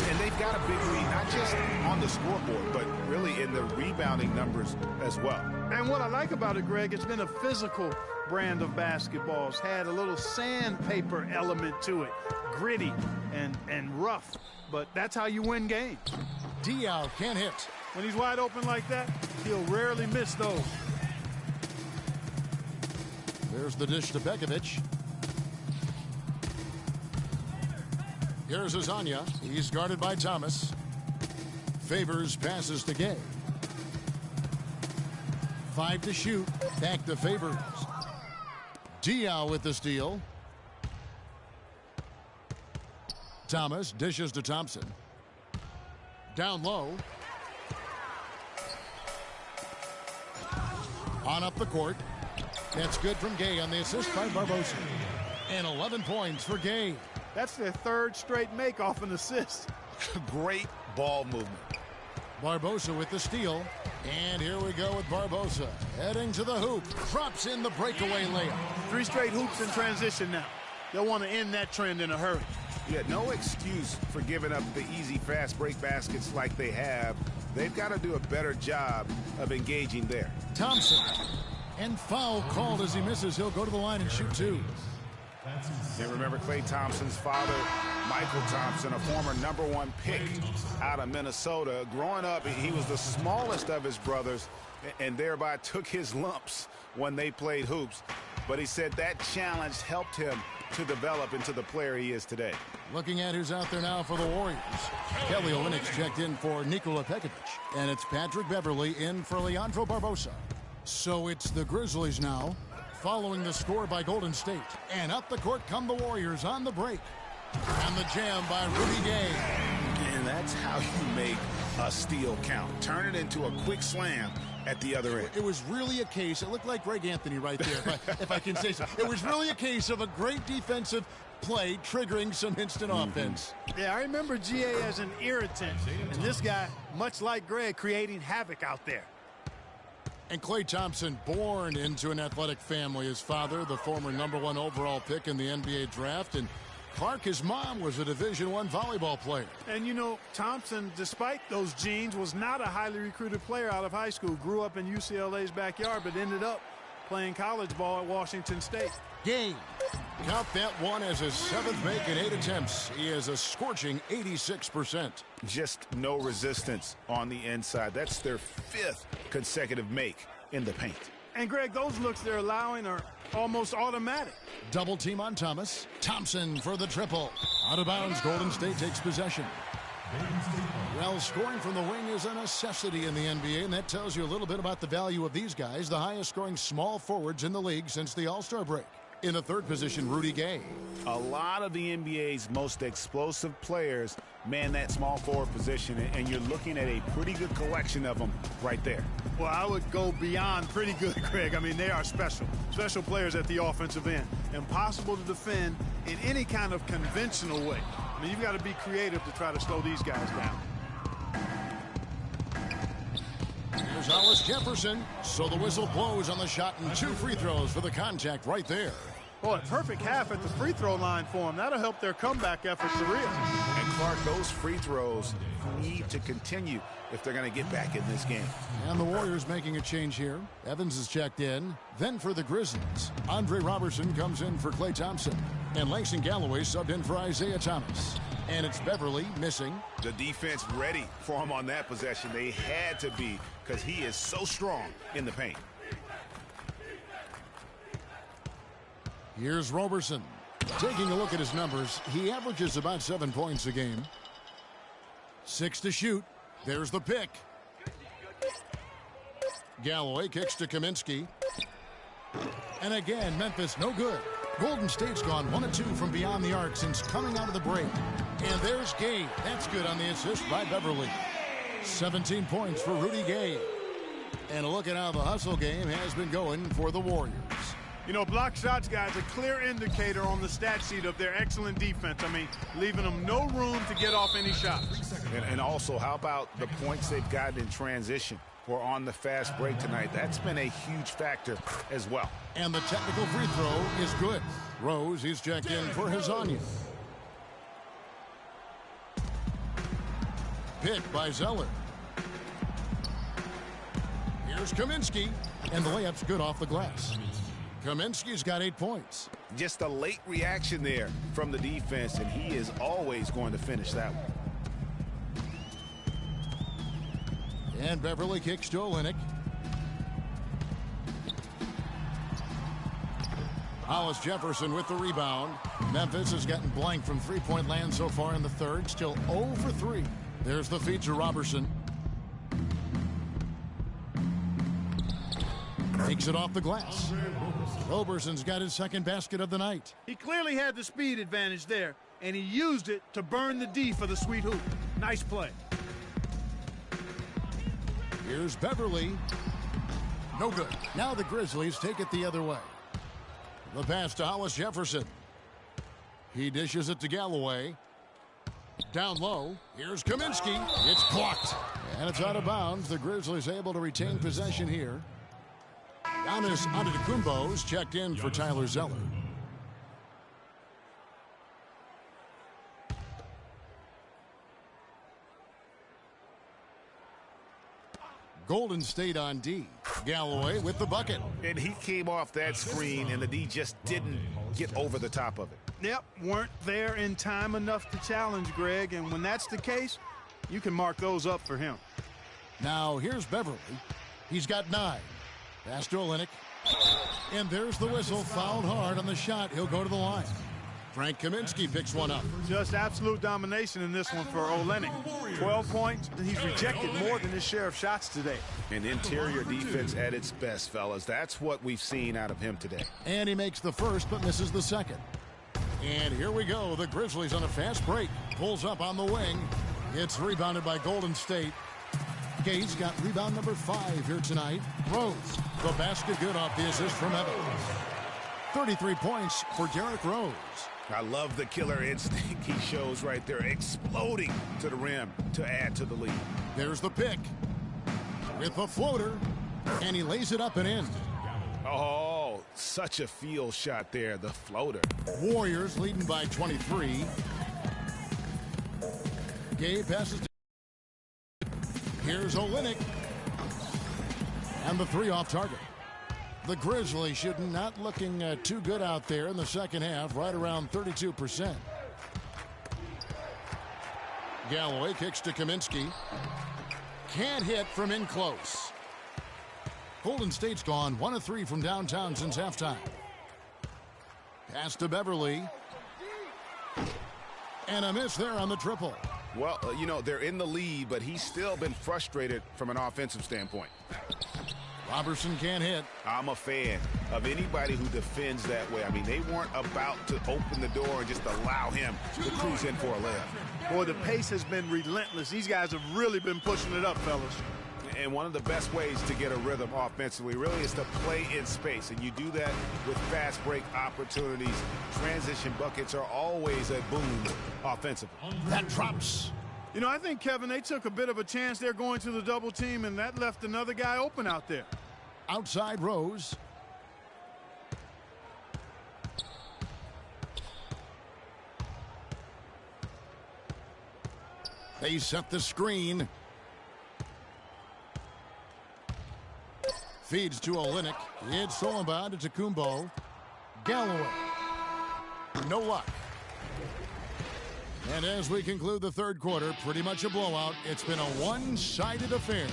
And they've got a big lead, not just on the scoreboard, but really in the rebounding numbers as well. And what I like about it, Greg, it's been a physical brand of basketball. It's had a little sandpaper element to it. Gritty and rough. But that's how you win games. Diaw can't hit. When he's wide open like that, he'll rarely miss those. There's the dish to Pekovic. Here's Azania. He's guarded by Thomas. Favors passes to Gay. 5 to shoot. Back to Favors. Diaw with the steal. Thomas dishes to Thompson. Down low. On up the court. That's good from Gay on the assist by Barbosa. And 11 points for Gay. That's their third straight make off an assist. Great ball movement. Barbosa with the steal. And here we go with Barbosa. Heading to the hoop. Drops in the breakaway layup. 3 straight hoops in transition now. They'll want to end that trend in a hurry. Yeah, no excuse for giving up the easy fast break baskets like they have. They've got to do a better job of engaging there. Thompson. And foul called as he misses. He'll go to the line and shoot 2. And remember Klay Thompson's father, Michael Thompson, a former #1 pick out of Minnesota. Growing up, he was the smallest of his brothers and thereby took his lumps when they played hoops. But he said that challenge helped him to develop into the player he is today. Looking at who's out there now for the Warriors. Kelly Olynyk's checked in for Nikola Pekovic. And it's Patrick Beverley in for Leandro Barbosa. So it's the Grizzlies now, following the score by Golden State. And up the court come the Warriors on the break. And the jam by Rudy Gay. And that's how you make a steal count. Turn it into a quick slam at the other end. It was really a case, it looked like Greg Anthony right there, if I can say so. It was really a case of a great defensive play triggering some instant offense. Yeah, I remember GA as an irritant. And this guy, much like Greg, creating havoc out there. And Klay Thompson, born into an athletic family. His father, the former #1 overall pick in the NBA draft. And Clark, his mom, was a Division I volleyball player. And, you know, Thompson, despite those genes, was not a highly recruited player out of high school. Grew up in UCLA's backyard, but ended up playing college ball at Washington State. Game. Count that one as his 7th make in 8 attempts. He is a scorching 86%. Just no resistance on the inside. That's their 5th consecutive make in the paint. And, Greg, those looks they're allowing are almost automatic. Double team on Thomas. Thompson for the triple. Out of bounds, Golden State takes possession. Well, scoring from the wing is a necessity in the NBA, and that tells you a little bit about the value of these guys, the highest scoring small forwards in the league since the All-Star break. In the 3rd position, Rudy Gay. A lot of the NBA's most explosive players man that small forward position, and you're looking at a pretty good collection of them right there. Well, I would go beyond pretty good, Greg. I mean, they are special players at the offensive end. Impossible to defend in any kind of conventional way. I mean, you've got to be creative to try to slow these guys down. Here's Hollis Jefferson. So the whistle blows on the shot and 2 free throws for the contact right there. Boy, perfect half at the free throw line for them. That'll help their comeback efforts real. And Clark, those free throws need to continue if they're going to get back in this game. And the Warriors making a change here. Evans is checked in. Then for the Grizzlies, Andre Robertson comes in for Klay Thompson. And Langston Galloway subbed in for Isaiah Thomas. And it's Beverley missing. The defense ready for him on that possession. They had to be, because he is so strong in the paint. Here's Robertson. Taking a look at his numbers, he averages about 7 points a game. 6 to shoot. There's the pick. Galloway kicks to Kaminsky. And again, Memphis no good. Golden State's gone 1 of 2 from beyond the arc since coming out of the break. And there's Gay. That's good on the assist by Beverley. 17 points for Rudy Gay. And a look at how the hustle game has been going for the Warriors. You know, block shots, guys, a clear indicator on the stat sheet of their excellent defense. I mean, leaving them no room to get off any shots. And also, how about the points they've gotten in transition or on the fast break tonight? That's been a huge factor as well. And the technical free throw is good. Rose, he's checked in for Hezonja. Pick by Zeller. Here's Kaminsky. And the layup's good off the glass. Kaminsky's got 8 points. Just a late reaction there from the defense, and he is always going to finish that one. And Beverley kicks to Olynyk. Hollis Jefferson with the rebound. Memphis has gotten blank from three-point land so far in the 3rd. Still 0 for 3. There's the feed to Robertson. Takes it off the glass. Roberson's got his 2nd basket of the night. He clearly had the speed advantage there, and he used it to burn the D for the sweet hoop. Nice play. Here's Beverley. No good. Now the Grizzlies take it the other way. The pass to Hollis Jefferson. He dishes it to Galloway. Down low. Here's Kaminsky. It's blocked. And it's out of bounds. The Grizzlies able to retain possession here. Giannis Antetokounmpo's checked in for Tyler Zeller. Golden State on D. Galloway with the bucket. And he came off that screen, and the D just didn't get over the top of it. Yep, weren't there in time enough to challenge Greg, and when that's the case, you can mark those up for him. Now here's Beverly. He's got 9. Pass to Olynyk. And there's the whistle. Fouled hard on the shot. He'll go to the line. Frank Kaminsky picks one up. Just absolute domination in this one for Olynyk. 12 points, and he's rejected more than his share of shots today. And interior defense at its best, fellas. That's what we've seen out of him today. And he makes the first, but misses the second. And here we go. The Grizzlies on a fast break. Pulls up on the wing. It's rebounded by Golden State. Gates got rebound number 5 here tonight. Rose, the basket good off the assist from Evans. 33 points for Derrick Rose. I love the killer instinct he shows right there, exploding to the rim to add to the lead. There's the pick with a floater, and he lays it up and in. Oh, such a field shot there, the floater. Warriors leading by 23. Gay passes to... Here's Olynyk. And the 3 off target. The Grizzlies should not looking too good out there in the second half, right around 32%. Galloway kicks to Kaminsky. Can't hit from in close. Golden State's gone 1 of 3 from downtown since halftime. Pass to Beverly. And a miss there on the triple. Well, you know, they're in the lead, but he's still been frustrated from an offensive standpoint. Robertson can't hit. I'm a fan of anybody who defends that way. I mean, they weren't about to open the door and just allow him to cruise in for a layup. Boy, the pace has been relentless. These guys have really been pushing it up, fellas. And one of the best ways to get a rhythm offensively really is to play in space. And you do that with fast break opportunities. Transition buckets are always a boon offensively. That drops. You know, I think, Kevin, they took a bit of a chance there going to the double team, and that left another guy open out there. Outside Rose. They set the screen. Feeds to Olynyk. It's stolen by Antetokounmpo. Galloway. No luck. And as we conclude the third quarter, pretty much a blowout. It's been a one-sided affair.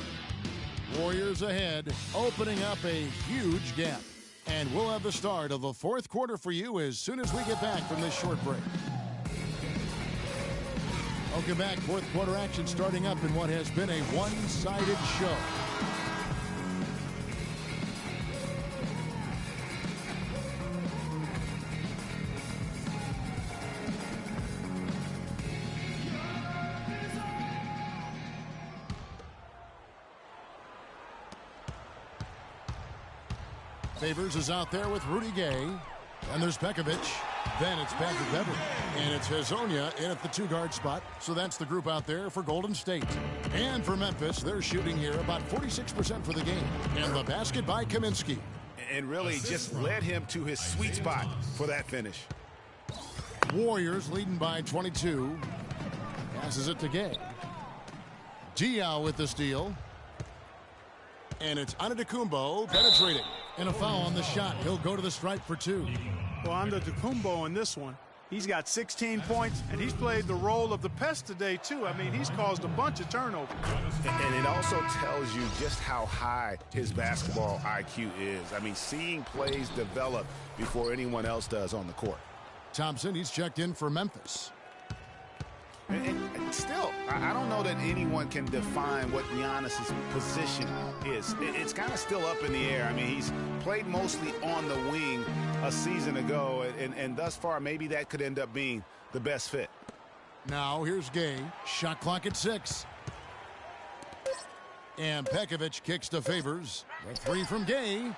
Warriors ahead, opening up a huge gap. And we'll have the start of the fourth quarter for you as soon as we get back from this short break. Welcome back. Fourth quarter action starting up in what has been a one-sided show. Favors is out there with Rudy Gay. And there's Pekovic. Then it's Patrick Beverly. And it's Hazonia in at the 2-guard spot. So that's the group out there for Golden State. And for Memphis, they're shooting here about 46% for the game. And the basket by Kaminsky. And really just led him to his sweet spot for that finish. Warriors leading by 22. Passes it to Gay. Diaw with the steal. And it's Antetokounmpo penetrating. And a foul on the shot. He'll go to the stripe for 2. Well, Antetokounmpo in this one, he's got 16 points, and he's played the role of the pest today, too. I mean, he's caused a bunch of turnovers. And it also tells you just how high his basketball IQ is. I mean, seeing plays develop before anyone else does on the court. Thompson, he's checked in for Memphis. And still, I don't know that anyone can define what Giannis's position is. It's kind of still up in the air. I mean, he's played mostly on the wing a season ago, and thus far, maybe that could end up being the best fit. Now, here's Gay. Shot clock at 6. And Pekovic kicks to Favors. A 3 from Gay.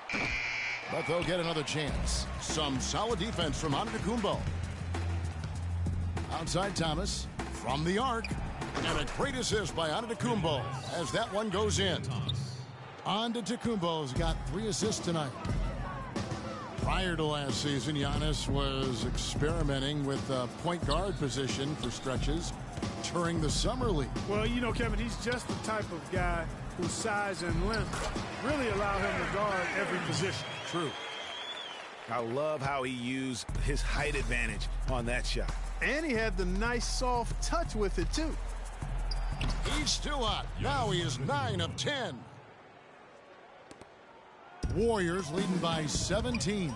But they'll get another chance. Some solid defense from Antetokounmpo. Outside Thomas. From the arc. And a great assist by Antetokounmpo as that one goes in. Antetokounmpo's got 3 assists tonight. Prior to last season, Giannis was experimenting with the point guard position for stretches during the summer league. Well, you know, Kevin, he's just the type of guy whose size and length really allow him to guard every position. True. I love how he used his height advantage on that shot. And he had the nice soft touch with it, too. He's still hot. Now he is 9 of 10. Warriors leading by 17.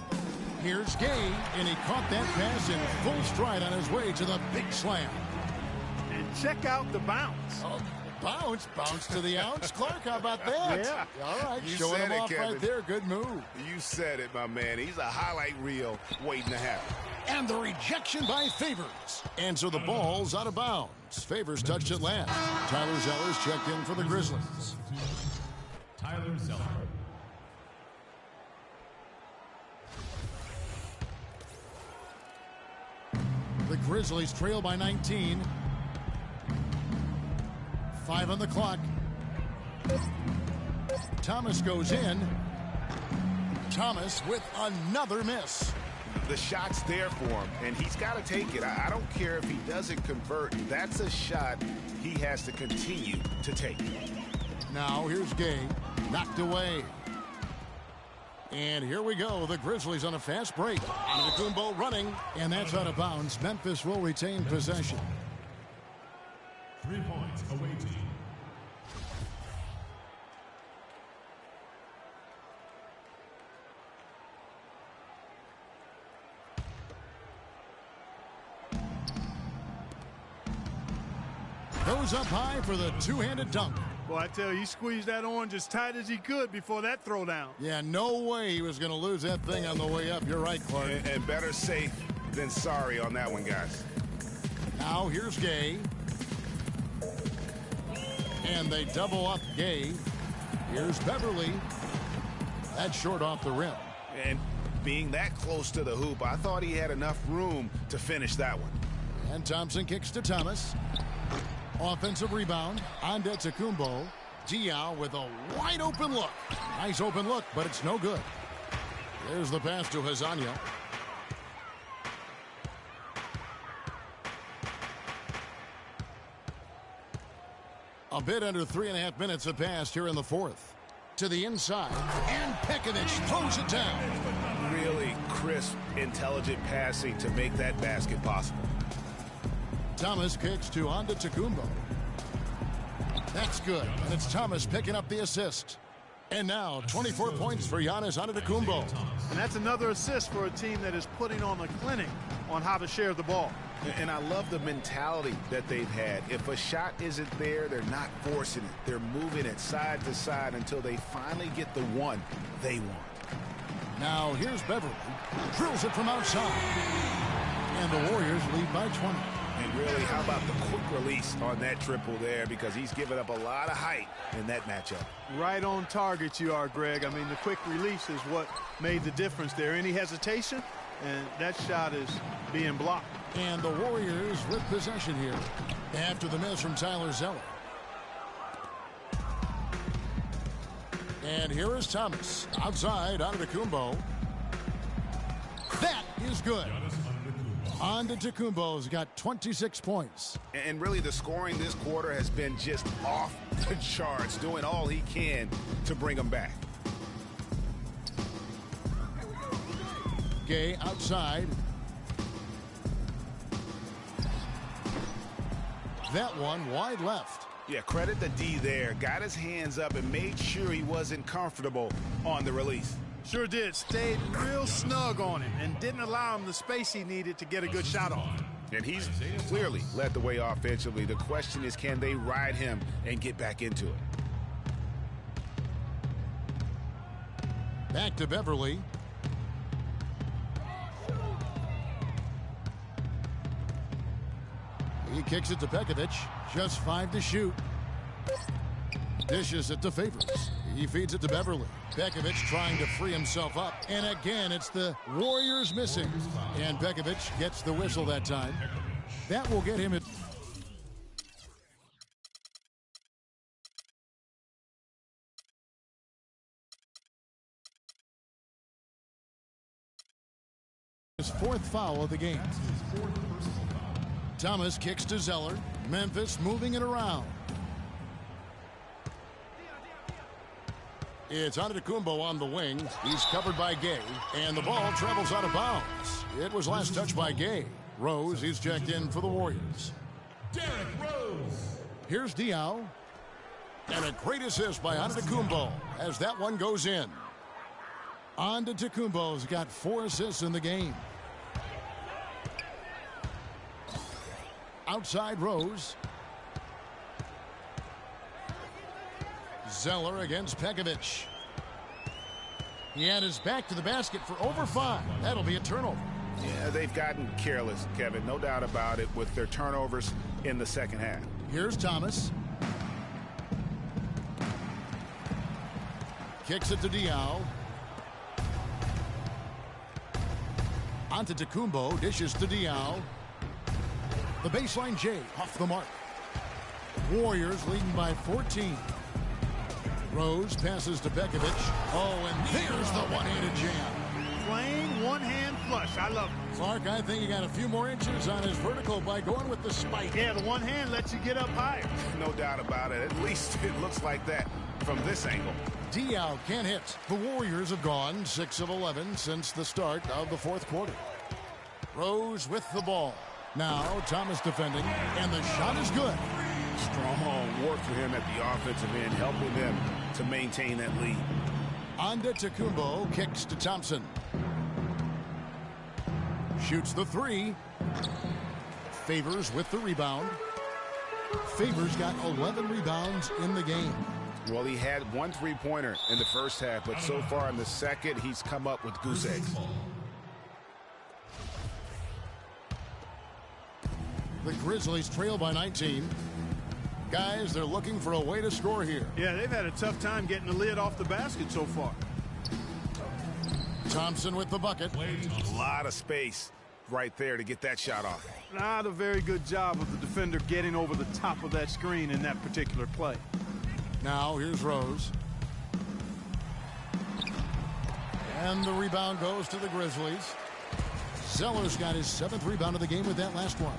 Here's Gay, and he caught that pass in full stride on his way to the big slam. And check out the bounce. Oh, bounce to the ounce. Clark, how about that? Yeah. All right, You showing said him it, off Kevin. right there. Good move. You said it, my man. He's a highlight reel waiting to happen. And the rejection by Favors. And so the ball's out of bounds. Favors touched it last. Tyler Zeller's checked in for the Grizzlies. Tyler Zeller. The Grizzlies trail by 19. 5 on the clock. Thomas goes in. Thomas with another miss. The shot's there for him, and he's got to take it. I don't care if he doesn't convert. That's a shot he has to continue to take. Now here's Gay. Knocked away. And here we go. The Grizzlies on a fast break. Antetokounmpo running, and that's out of bounds. Memphis will retain possession. 3 points away team. Goes up high for the two-handed dunk. Well, I tell you, he squeezed that orange as tight as he could before that throwdown. Yeah, no way he was going to lose that thing on the way up. You're right, Clark. And better safe than sorry on that one, guys. Now here's Gay. And they double up Gay. Here's Beverly. That's short off the rim. And being that close to the hoop, I thought he had enough room to finish that one. And Thompson kicks to Thomas. Offensive rebound. Antetokounmpo. Diaw with a wide open look. Nice open look, but it's no good. There's the pass to Hazanya. A bit under 3.5 minutes have passed here in the fourth. To the inside, and Pekovic throws it down. Really crisp, intelligent passing to make that basket possible. Thomas kicks to Antetokounmpo. That's good, and it's Thomas picking up the assist. And now 24 points for Giannis Antetokounmpo. And that's another assist for a team that is putting on a clinic on how to share the ball. And I love the mentality that they've had. If a shot isn't there, they're not forcing it. They're moving it side to side until they finally get the one they want. Now here's Beverly. Drills it from outside. And the Warriors lead by 20. And really, how about the quick release on that triple there, because he's given up a lot of height in that matchup. Right on target you are, Greg. I mean, the quick release is what made the difference there. Any hesitation, and that shot is being blocked. And the Warriors with possession here after the miss from Tyler Zeller. And here is Thomas. Outside, Antetokounmpo. That is good. Antetokounmpo's got 26 points. And really, the scoring this quarter has been just off the charts, doing all he can to bring them back. Gay outside. That one wide left. Yeah, credit the D there. Got his hands up and made sure he wasn't comfortable on the release. Sure did. Stayed real snug on him and didn't allow him the space he needed to get a good shot off. And he's clearly led the way offensively. The question is, can they ride him and get back into it? Back to Beverly. He kicks it to Pekovic. Just 5 to shoot. Dishes it to Favors. He feeds it to Beverly. Pekovic trying to free himself up. And again, it's the Warriors missing. And Pekovic gets the whistle that time. That will get him at His fourth foul of the game. Thomas kicks to Zeller. Memphis moving it around. It's Antetokounmpo on the wing. He's covered by Gay, and the ball travels out of bounds. It was last touched by Gay. Rose, he's checked in for the Warriors. Derrick Rose. Here's Diaw. And a great assist by Antetokounmpo as that one goes in. Antetokounmpo's got 4 assists in the game. Outside Rose. Zeller against Pekovic. He had his back to the basket for over 5. That'll be a turnover. Yeah, they've gotten careless, Kevin. No doubt about it with their turnovers in the second half. Here's Thomas. Kicks it to Diaw. Antetokounmpo dishes to Diaw. The baseline J off the mark. Warriors leading by 14. Rose passes to Pekovic. Oh, and there's the one-handed jam. Plain one-hand flush. I love it. Clark, I think he got a few more inches on his vertical by going with the spike. Yeah, the one hand lets you get up higher. No doubt about it. At least it looks like that from this angle. Diaw can't hit. The Warriors have gone 6 of 11 since the start of the fourth quarter. Rose with the ball. Now Thomas defending, and the shot is good. Strong work for him at the offensive end, helping them to maintain that lead. Antetokounmpo kicks to Thompson. Shoots the 3. Favors with the rebound. Favors got 11 rebounds in the game. Well, he had 1 3-pointer in the first half, but so far in the second, he's come up with goose eggs. The Grizzlies trail by 19. Guys, they're looking for a way to score here. Yeah, they've had a tough time getting the lid off the basket so far. Thompson with the bucket. A lot of space right there to get that shot off. Not a very good job of the defender getting over the top of that screen in that particular play. Now here's Rose. And the rebound goes to the Grizzlies. Zeller's got his 7th rebound of the game with that last one.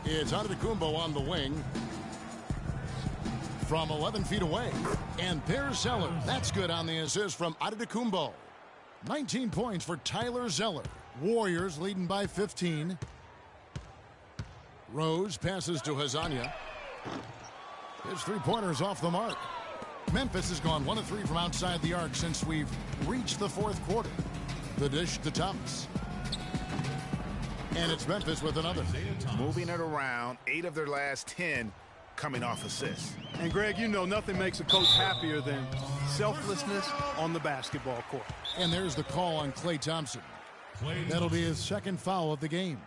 It's Antetokounmpo on the wing. From 11 feet away. And there's Zeller. That's good on the assist from Antetokounmpo. 19 points for Tyler Zeller. Warriors leading by 15. Rose passes to Hazanya. His 3-pointer's off the mark. Memphis has gone 1 of 3 from outside the arc since we've reached the fourth quarter. The dish to Thomas. And it's Memphis with another. Moving it around, 8 of their last 10 coming off assists. And Greg, you know nothing makes a coach happier than selflessness on the basketball court. And there's the call on Klay Thompson. That'll be his 2nd foul of the game.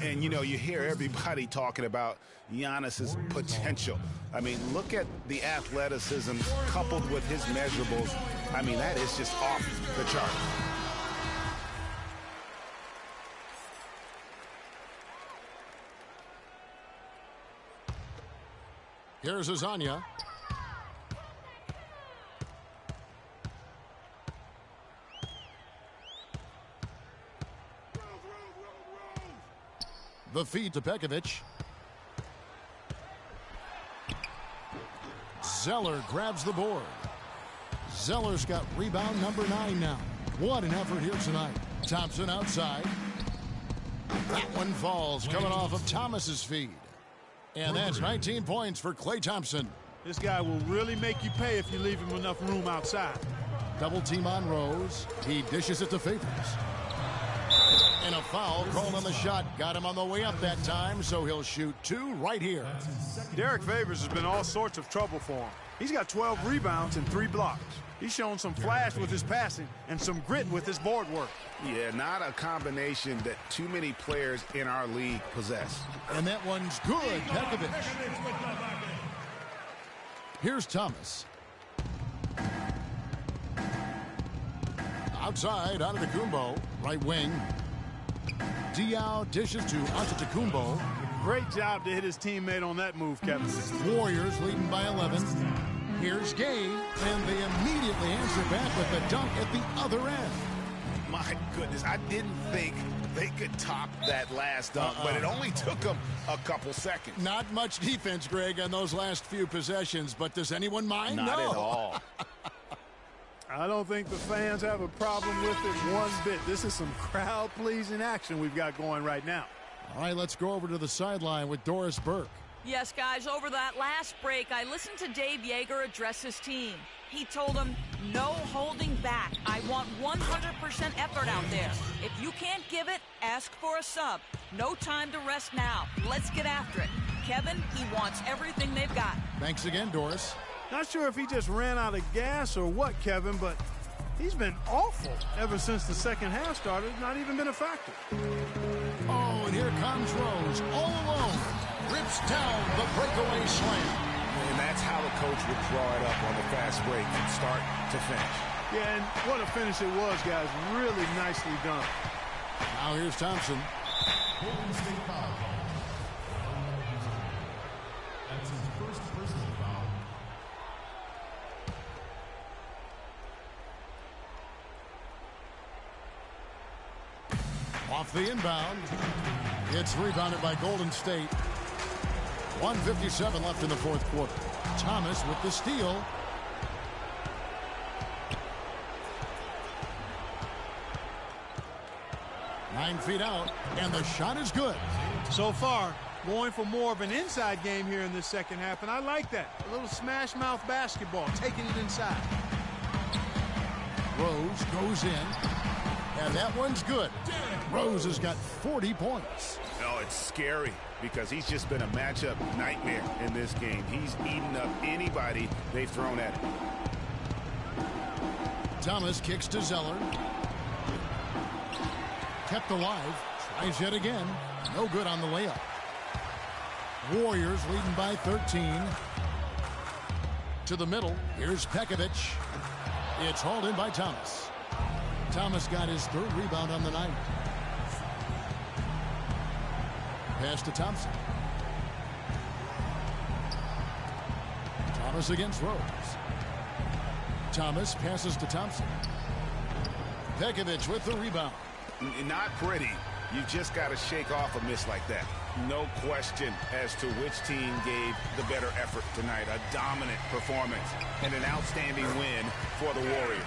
And, you know, you hear everybody talking about Giannis's potential. I mean, look at the athleticism coupled with his measurables. I mean, that is just off the chart. Here's Hazanya. The feed to Pekovic. Zeller grabs the board. Zeller's got rebound number 9 now. What an effort here tonight. Thompson outside. That one falls coming off of Thomas's feed. And that's 19 points for Klay Thompson. This guy will really make you pay if you leave him enough room outside. Double team on Rose. He dishes it to Favors. And a foul called on the shot. Got him on the way up that time, so he'll shoot 2 right here. Derek Favors has been all sorts of trouble for him. He's got 12 rebounds and 3 blocks. He's shown some flash with his passing and some grit with his board work. Yeah, not a combination that too many players in our league possess. And that one's good, Pekovic. Here's Thomas. Outside, Antetokounmpo, right wing. Diaw dishes to Antetokounmpo. Great job to hit his teammate on that move, Kevin. Warriors leading by 11. Here's Gay, and they immediately answer back with a dunk at the other end. My goodness, I didn't think they could top that last dunk, but it only took them a couple seconds. Not much defense, Greg, on those last few possessions, but does anyone mind? Not at all. I don't think the fans have a problem with it one bit. This is some crowd-pleasing action we've got going right now. All right, let's go over to the sideline with Doris Burke. Yes, guys, over that last break, I listened to Dave Yeager address his team. He told them, no holding back. I want 100% effort out there. If you can't give it, ask for a sub. No time to rest now. Let's get after it. Kevin, he wants everything they've got. Thanks again, Doris. Not sure if he just ran out of gas or what, Kevin, but he's been awful ever since the second half started. Not even been a factor. Oh, and here comes Rose, all alone. Rips down the breakaway slam. And that's how the coach would draw it up on the fast break from start to finish. Yeah, and what a finish it was, guys. Really nicely done. Now here's Thompson. Golden State foul call. That's his first personal foul. Off the inbound. It's rebounded by Golden State. 1:57 left in the fourth quarter. Thomas with the steal. Nine feet out, and the shot is good. So far, going for more of an inside game here in this second half, and I like that. A little smash mouth basketball, taking it inside. Rose goes in, and that one's good. Rose has got 40 points. No, it's scary because he's just been a matchup nightmare in this game. He's eaten up anybody they've thrown at him. Thomas kicks to Zeller. Kept alive. Tries yet again. No good on the layup. Warriors leading by 13. To the middle. Here's Pekovic. It's hauled in by Thomas. Thomas got his third rebound on the night. Pass to Thompson. Thomas against Rose. Thomas passes to Thompson. Pekovic with the rebound. Not pretty. You just got to shake off a miss like that. No question as to which team gave the better effort tonight. A dominant performance and an outstanding win for the Warriors.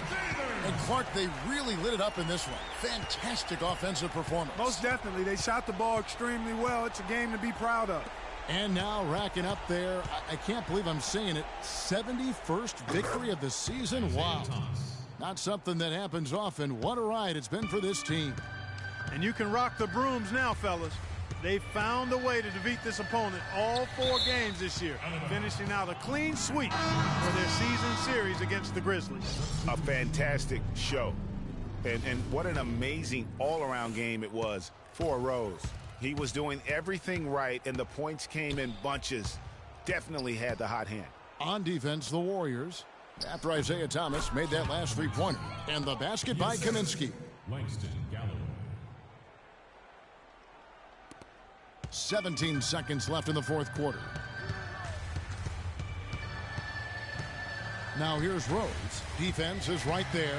And Clark, they really lit it up in this one. Fantastic offensive performance. Most definitely. They shot the ball extremely well. It's a game to be proud of. And now racking up there, I can't believe I'm saying it, 71st victory of the season. Wow. Not something that happens often. What a ride it's been for this team. And you can rock the brooms now, fellas. They found a way to defeat this opponent all 4 games this year, finishing out a clean sweep for their season series against the Grizzlies. A fantastic show. And what an amazing all-around game it was for Rose. He was doing everything right, and the points came in bunches. Definitely had the hot hand. On defense, the Warriors, after Isaiah Thomas made that last three-pointer. And the basket by Kaminsky. Langston Galloway. 17 seconds left in the fourth quarter. Now here's Rose. Defense is right there.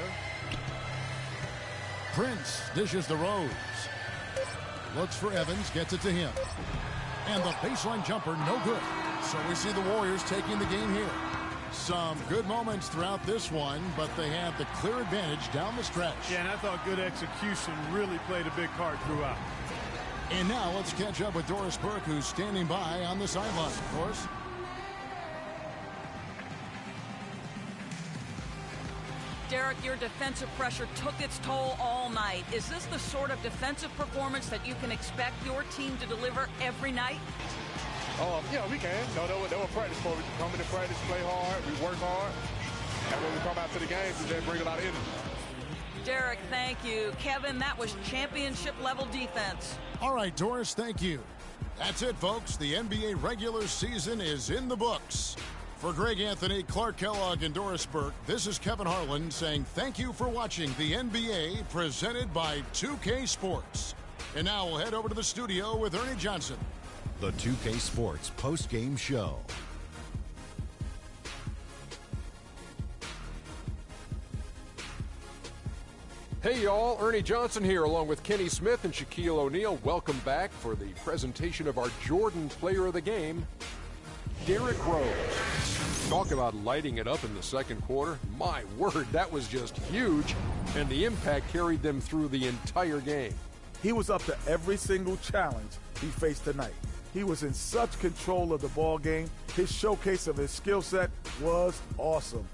Prince dishes the Rose. Looks for Evans, gets it to him. And the baseline jumper, no good. So we see the Warriors taking the game here. Some good moments throughout this one, but they had the clear advantage down the stretch. Yeah, and I thought good execution really played a big part throughout. And now let's catch up with Doris Burke, who's standing by on the sideline. Doris? Derek, your defensive pressure took its toll all night. Is this the sort of defensive performance that you can expect your team to deliver every night? Yeah, we can. No, they were practice for. We come into practice, play hard, we work hard, and when we come out to the games, they bring a lot of energy. Derek, thank you. Kevin, that was championship-level defense. All right, Doris, thank you. That's it, folks. The NBA regular season is in the books. For Greg Anthony, Clark Kellogg, and Doris Burke, this is Kevin Harlan saying thank you for watching the NBA presented by 2K Sports. And now we'll head over to the studio with Ernie Johnson. The 2K Sports post-game show. Hey y'all, Ernie Johnson here along with Kenny Smith and Shaquille O'Neal. Welcome back for the presentation of our Jordan Player of the Game, Derrick Rose. Talk about lighting it up in the second quarter. My word, that was just huge, and the impact carried them through the entire game. He was up to every single challenge he faced tonight. He was in such control of the ball game. His showcase of his skill set was awesome.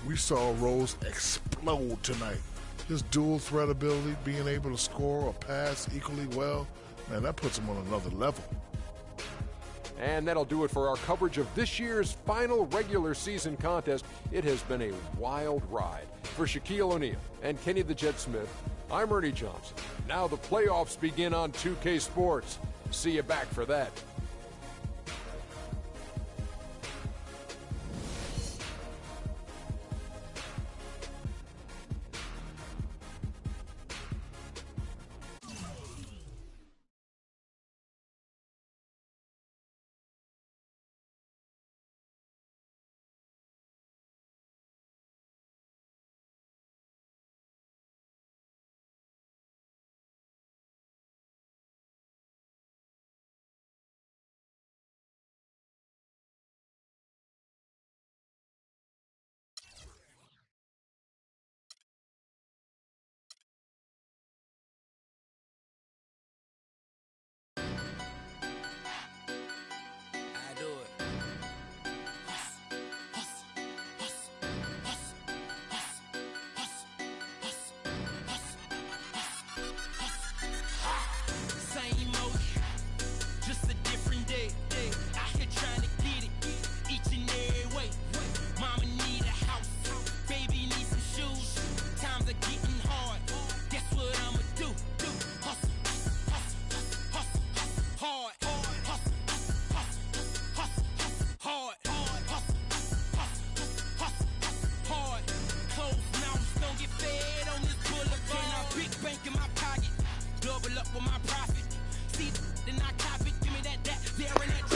We saw Rose explode tonight. His dual threat ability, being able to score or pass equally well, man, that puts him on another level. And that'll do it for our coverage of this year's final regular season contest. It has been a wild ride. For Shaquille O'Neal and Kenny the Jet Smith, I'm Ernie Johnson. Now the playoffs begin on 2K Sports. See you back for that.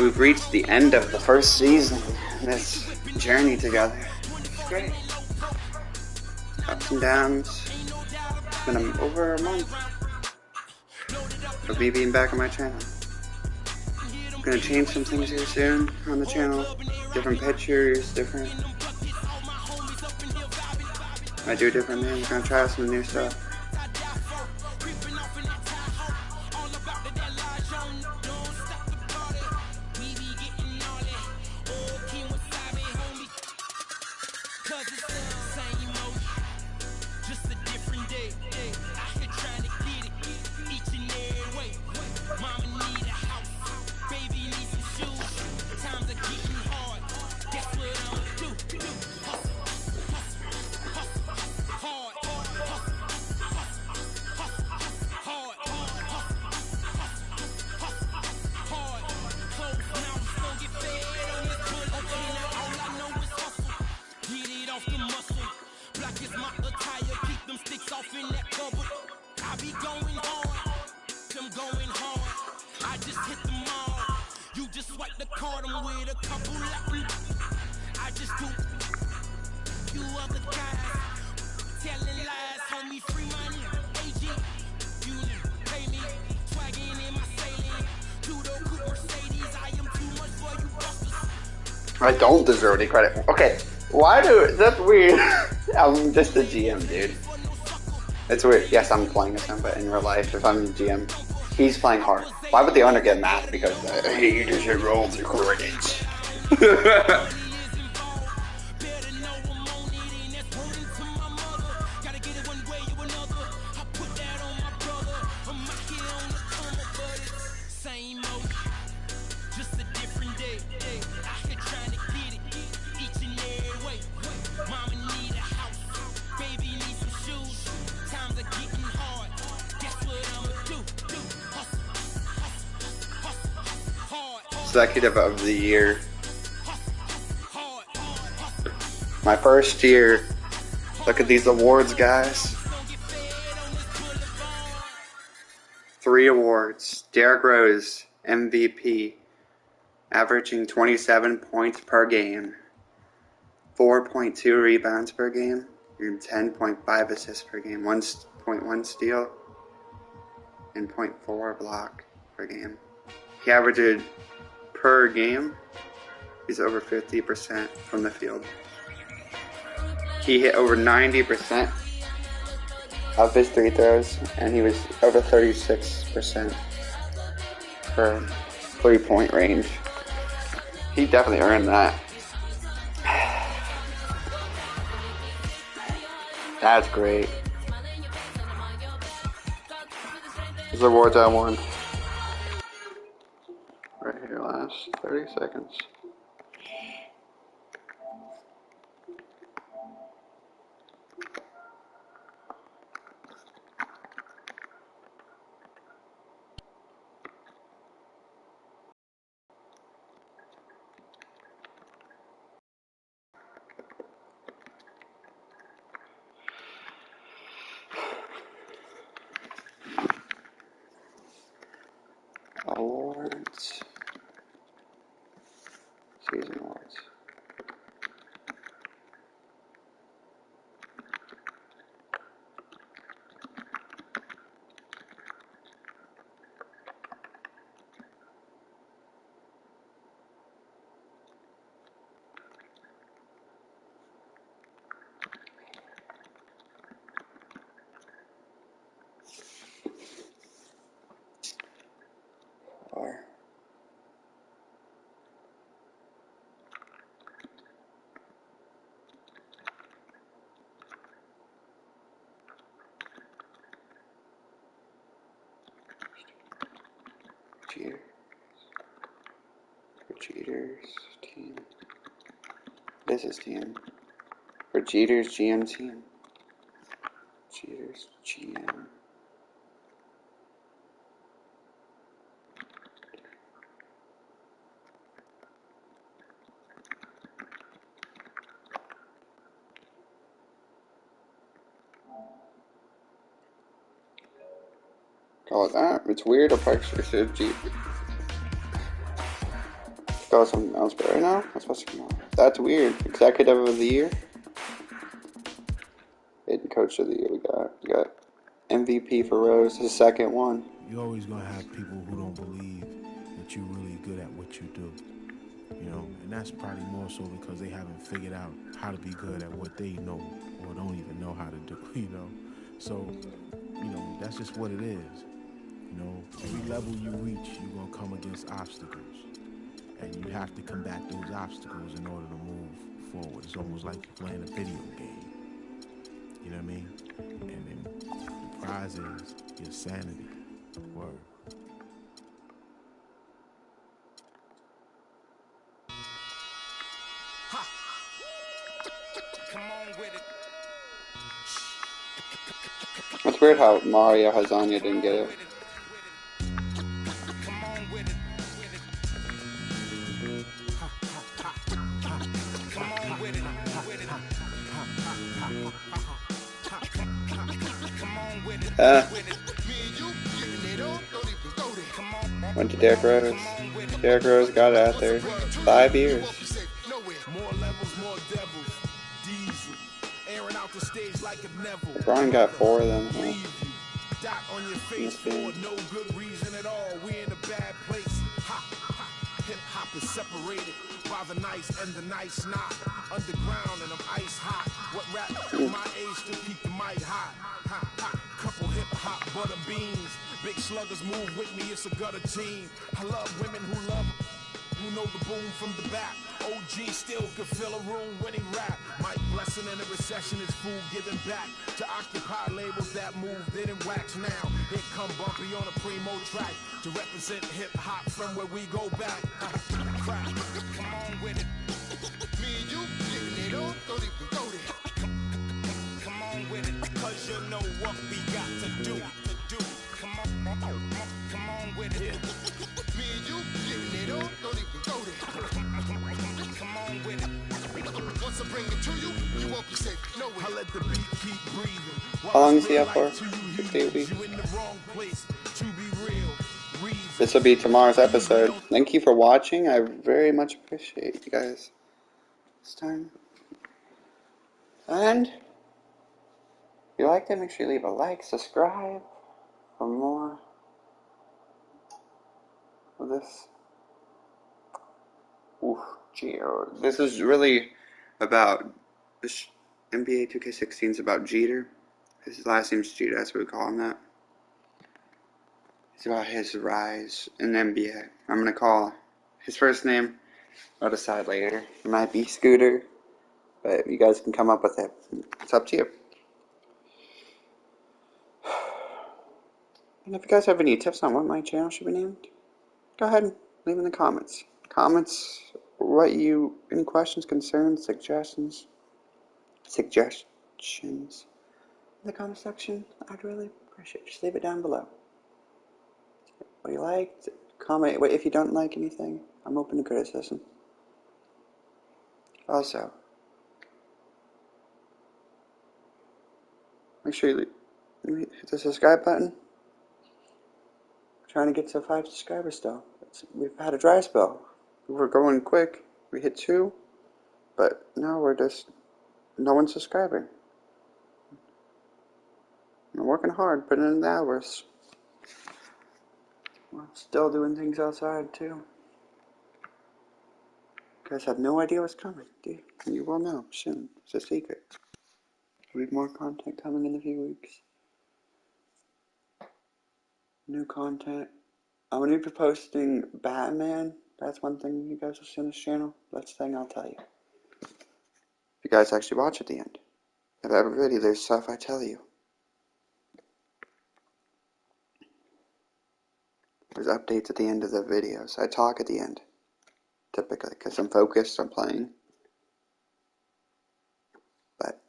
We've reached the end of the first season, this journey together. It's great. Ups and downs. It's been over a month of me being back on my channel. I'm gonna change some things here soon on the channel. Different pictures, different... I do different things. I'm gonna try out some new stuff. I don't deserve any credit. Okay, why do... That's weird. I'm just a GM, dude. It's weird. Yes, I'm playing as him, but in real life, if I'm the GM, he's playing hard. Why would the owner get mad? Because, hey, you deserve all the credits. Executive of the Year. My first year. Look at these awards, guys. 3 awards. Derrick Rose, MVP, averaging 27 points per game, 4.2 rebounds per game, 10.5 assists per game, 1.1 steal, and 0.4 block per game. He averaged per game, he's over 50% from the field. He hit over 90% of his free throws, and he was over 36% for 3-point range. He definitely earned that. That's great. These awards I won. Right here, last 30 seconds. Awards. Season awards. Or cheaters. For cheaters team. This is team. For cheaters GM team. Cheaters GM. Call it that. It's weird. I'll probably should G. Call it something else, but right now, that's what's going on. That's weird. Executive of the year. And coach of the year we got MVP for Rose, his second one. You're always gonna have people who don't believe that you're really good at what you do. You know, and that's probably more so because they haven't figured out how to be good at what they know or don't even know how to do, you know. So, you know, that's just what it is. You know, every level you reach, you're gonna come against obstacles. And you have to combat those obstacles in order to move forward. It's almost like you're playing a video game. You know what I mean? And then the prize is your sanity. Word. It's weird how Mario Hazania didn't get it. Went to Derrick Rose. Derrick Rose got it out there. 5 years. LeBron got 4 of them. In this game. Separated by the nice and the nice not underground and I'm ice hot. What rap my age to keep the mic hot? Couple hip hop butter beans. Big sluggers move with me. It's a gutter team. I love women who know the boom from the back. OG still could fill a room winning rap. Mike Blessing in a recession is food giving back to occupy labels that move didn't wax now. Here come Bumpy on a primo track to represent hip hop from where we go back. Come on with it. Me and you getting it on, don't even go there. Come on with it, cause you know what we got to do. Come on with it. Me and you getting it on, don't even go there. Come on with it. Once I bring it to you, you won't be safe. No way. I let the beat keep breathing. How long is he up for? 68 weeks. This will be tomorrow's episode. Thank you for watching. I very much appreciate you guys. It's time. And you liked it, make sure you leave a like, subscribe for more of this. Oof, Jeter. This is really about this NBA 2K16 is about Jeter. His last name's Jeter, that's what we call him that. It's about his rise in the NBA. I'm gonna call his first name, I'll decide later. It might be Scooter, but you guys can come up with it. It's up to you. And if you guys have any tips on what my channel should be named, go ahead and leave in the comments. Any questions, concerns, suggestions in the comment section. I'd really appreciate it. Just leave it down below. What you liked, comment. If you don't like anything, I'm open to criticism. Also, make sure you hit the subscribe button. We're trying to get to 5 subscribers still. We've had a dry spell. We were going quick. We hit 2, but now no one's subscribing. I'm working hard, putting in the hours. We're still doing things outside too. You guys have no idea what's coming, dude. You will know soon. It's a secret. There'll be more content coming in a few weeks. New content. I'm gonna be posting Batman. That's one thing you guys will see on this channel. That's the thing I'll tell you. If you guys actually watch at the end. Of every video, there's stuff I tell you. There's updates at the end of the videos. I talk at the end. Typically, because I'm focused on playing. But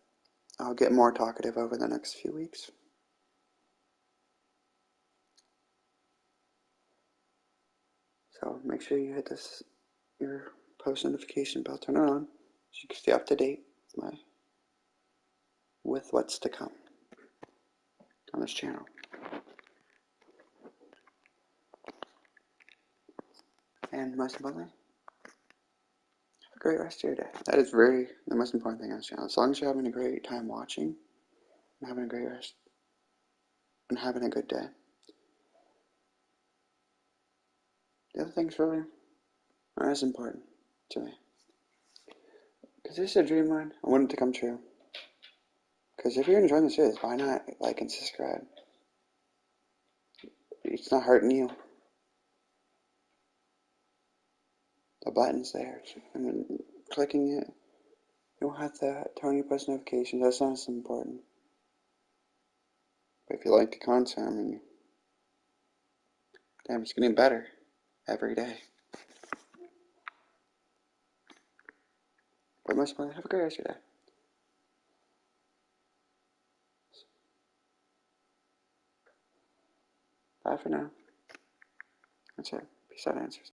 I'll get more talkative over the next few weeks. So make sure you hit your post notification bell, turn it on, so you can stay up to date with what's to come on this channel. And most importantly, have a great rest of your day. That is the most important thing on this channel. As long as you're having a great time watching, and having a great rest, and having a good day. The other things really aren't as important to me. Because this is a dream of mine. I want it to come true. Because if you're enjoying the series, why not like and subscribe? It's not hurting you. The button's there. I mean, clicking it, you don't have to turn on your post notifications. That's not as important. But if you like the content, I mean, damn, it's getting better every day. But most importantly, have a great rest of your day. Bye for now. That's it. Peace out, answers.